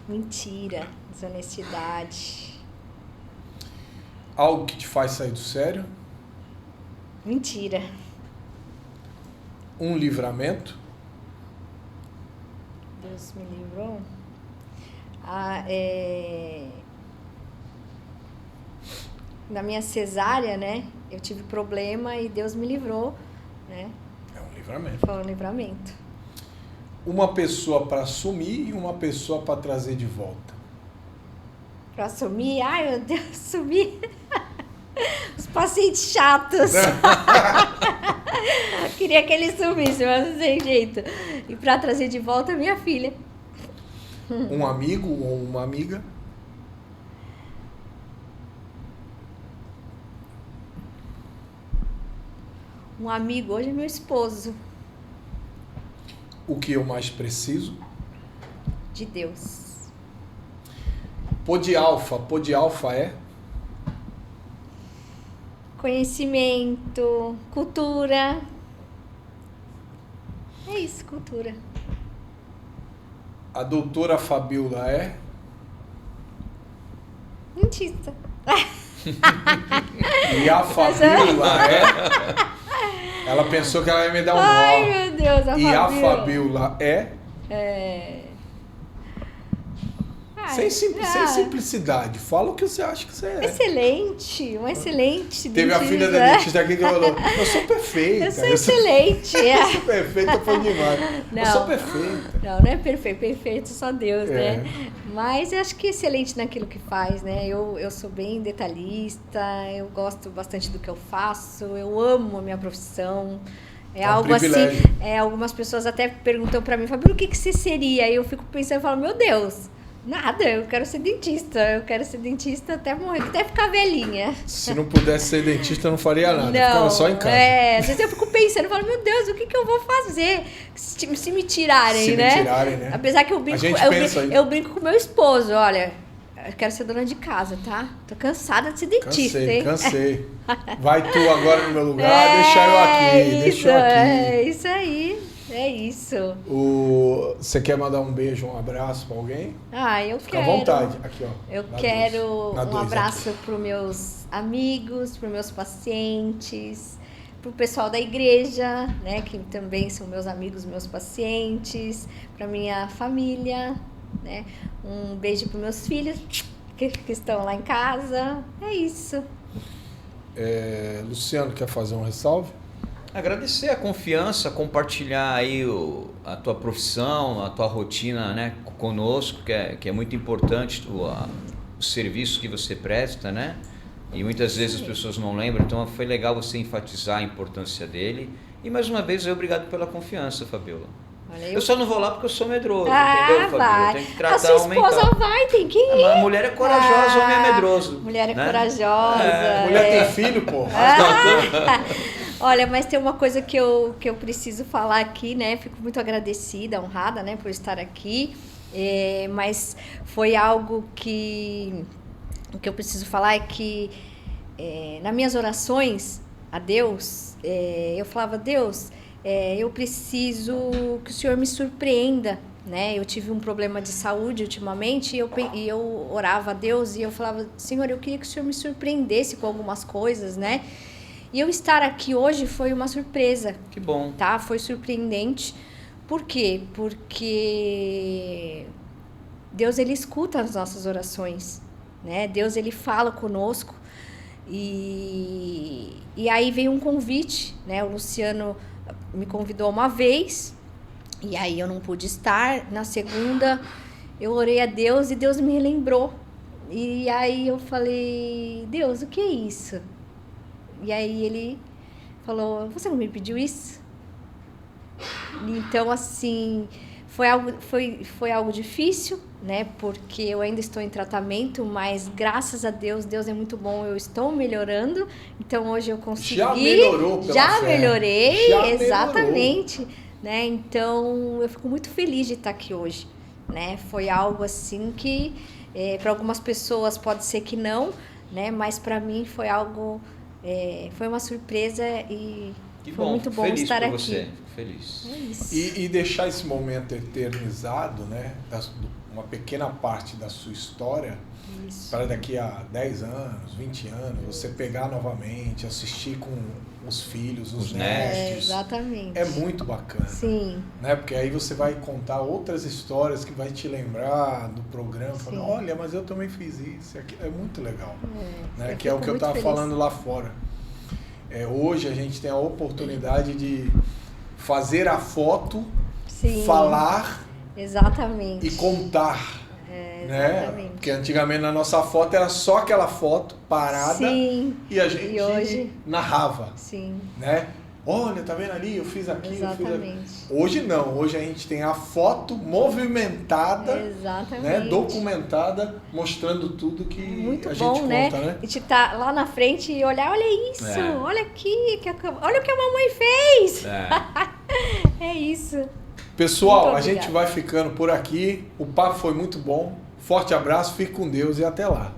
Mentira. Desonestidade. Algo que te faz sair do sério. Mentira. Um livramento. Deus me livrou. Na minha cesárea, né? Eu tive problema e Deus me livrou, né? É um livramento. Foi um livramento. Uma pessoa para sumir e uma pessoa para trazer de volta. Pra sumir? Ai, meu Deus, sumir. Os pacientes chatos. Queria que ele sumisse, mas não tem jeito. E pra trazer de volta, minha filha. Um amigo ou uma amiga. Um amigo, hoje é meu esposo. O que eu mais preciso. De Deus. Pô de alfa é? Conhecimento, cultura. É isso, cultura. A doutora Fabíola é? Dentista. E a Fabíola é? Ela pensou que ela ia me dar um nó. Ai, meu Deus, a Fabíola. E a Fabíola é? Sem simplicidade. Fala o que você acha que você é. Excelente, uma excelente Teve dentista. a filha da dentista aqui que falou, eu sou perfeita. Eu sou excelente. Eu sou perfeita, foi demais. Não. Eu sou perfeita. Não é perfeito, perfeito só Deus, né? Mas eu acho que é excelente naquilo que faz, né? Eu sou bem detalhista, eu gosto bastante do que eu faço, eu amo a minha profissão. É um algo privilégio. assim, algumas pessoas até perguntam pra mim, Fabíola, o que você seria? Aí eu fico pensando e falo, meu Deus, nada, eu quero ser dentista até morrer, até ficar velhinha. Se não pudesse ser dentista, eu não faria nada, ficava só em casa. Às vezes eu fico pensando, eu falo, meu Deus, o que eu vou fazer se me tirarem, Se né? me tirarem, né? Apesar que eu brinco, eu brinco com meu esposo, olha, eu quero ser dona de casa, tá? Tô cansada de ser dentista, hein? Cansei. Vai tu agora no meu lugar, deixa eu aqui, deixa eu aqui. É isso aí, é isso. Você quer mandar um beijo, um abraço pra alguém? Eu Fica quero. à vontade, aqui ó. Eu quero um abraço aqui. para os meus amigos, para os meus pacientes, para o pessoal da igreja, né, que também são meus amigos, meus pacientes, para minha família, né? Um beijo para meus filhos que estão lá em casa. É isso. Luciano, quer fazer um ressalve? Agradecer a confiança, compartilhar aí a tua profissão, a tua rotina, né, conosco, que é muito importante o serviço que você presta, né? E muitas vezes as pessoas não lembram, então foi legal você enfatizar a importância dele. E mais uma vez, obrigado pela confiança, Fabíola. Eu só não vou lá porque eu sou medroso, entendeu, Fabíola? Vai. Eu tenho que tratar a sua esposa mental. vai, tem que ir. A mulher é corajosa, o homem é medroso. Mulher é né? corajosa. Mulher tem filho, pô. Olha, mas tem uma coisa que eu preciso falar aqui, né? Fico muito agradecida, honrada, né, por estar aqui. Mas foi algo que o que eu preciso falar é que nas minhas orações a Deus, eu falava, Deus, eu preciso que o Senhor me surpreenda, né? Eu tive um problema de saúde ultimamente e eu orava a Deus e eu falava, Senhor, eu queria que o Senhor me surpreendesse com algumas coisas, né? E eu estar aqui hoje foi uma surpresa. Que bom. Tá? Foi surpreendente. Por quê? Porque Deus, ele escuta as nossas orações, né? Deus, ele fala conosco. E aí veio um convite, né? O Luciano me convidou uma vez, e aí eu não pude estar. Na segunda, eu orei a Deus e Deus me lembrou. E aí eu falei, Deus, o que é isso? E aí ele falou, você não me pediu isso? Então, assim, foi algo difícil, né? Porque eu ainda estou em tratamento, mas graças a Deus, Deus é muito bom, eu estou melhorando. Então, hoje eu consegui. Já melhorou pela Já fé. melhorei, Já exatamente. melhorou. Né? Então, eu fico muito feliz de estar aqui hoje, né? Foi algo assim que, para algumas pessoas pode ser que não, né? Mas para mim foi algo, foi uma surpresa e foi muito bom feliz estar por aqui. você. Feliz. É isso. E deixar esse momento eternizado, né? Uma pequena parte da sua história, para daqui a 10 anos, 20 anos, você pegar novamente, assistir com os filhos, os netos. Exatamente. É muito bacana. Sim. Né? Porque aí você vai contar outras histórias que vai te lembrar do programa. Falando, olha, mas eu também fiz isso. É muito legal. Né? Que é o que eu estava falando lá fora. Hoje a gente tem a oportunidade de fazer a foto, falar exatamente. e contar. Né? Exatamente. Porque antigamente na nossa foto era só aquela foto parada. Sim. E a gente hoje narrava. Sim. Né? Olha, tá vendo ali? Eu fiz aqui, exatamente. eu fiz aqui. Hoje não, hoje a gente tem a foto movimentada, né? Documentada, mostrando tudo que muito a gente bom, conta, né? E tá lá na frente e olhar, olha isso, olha aqui, olha o que a mamãe fez. É isso. Pessoal, a gente vai ficando por aqui. O papo foi muito bom. Forte abraço, fique com Deus e até lá.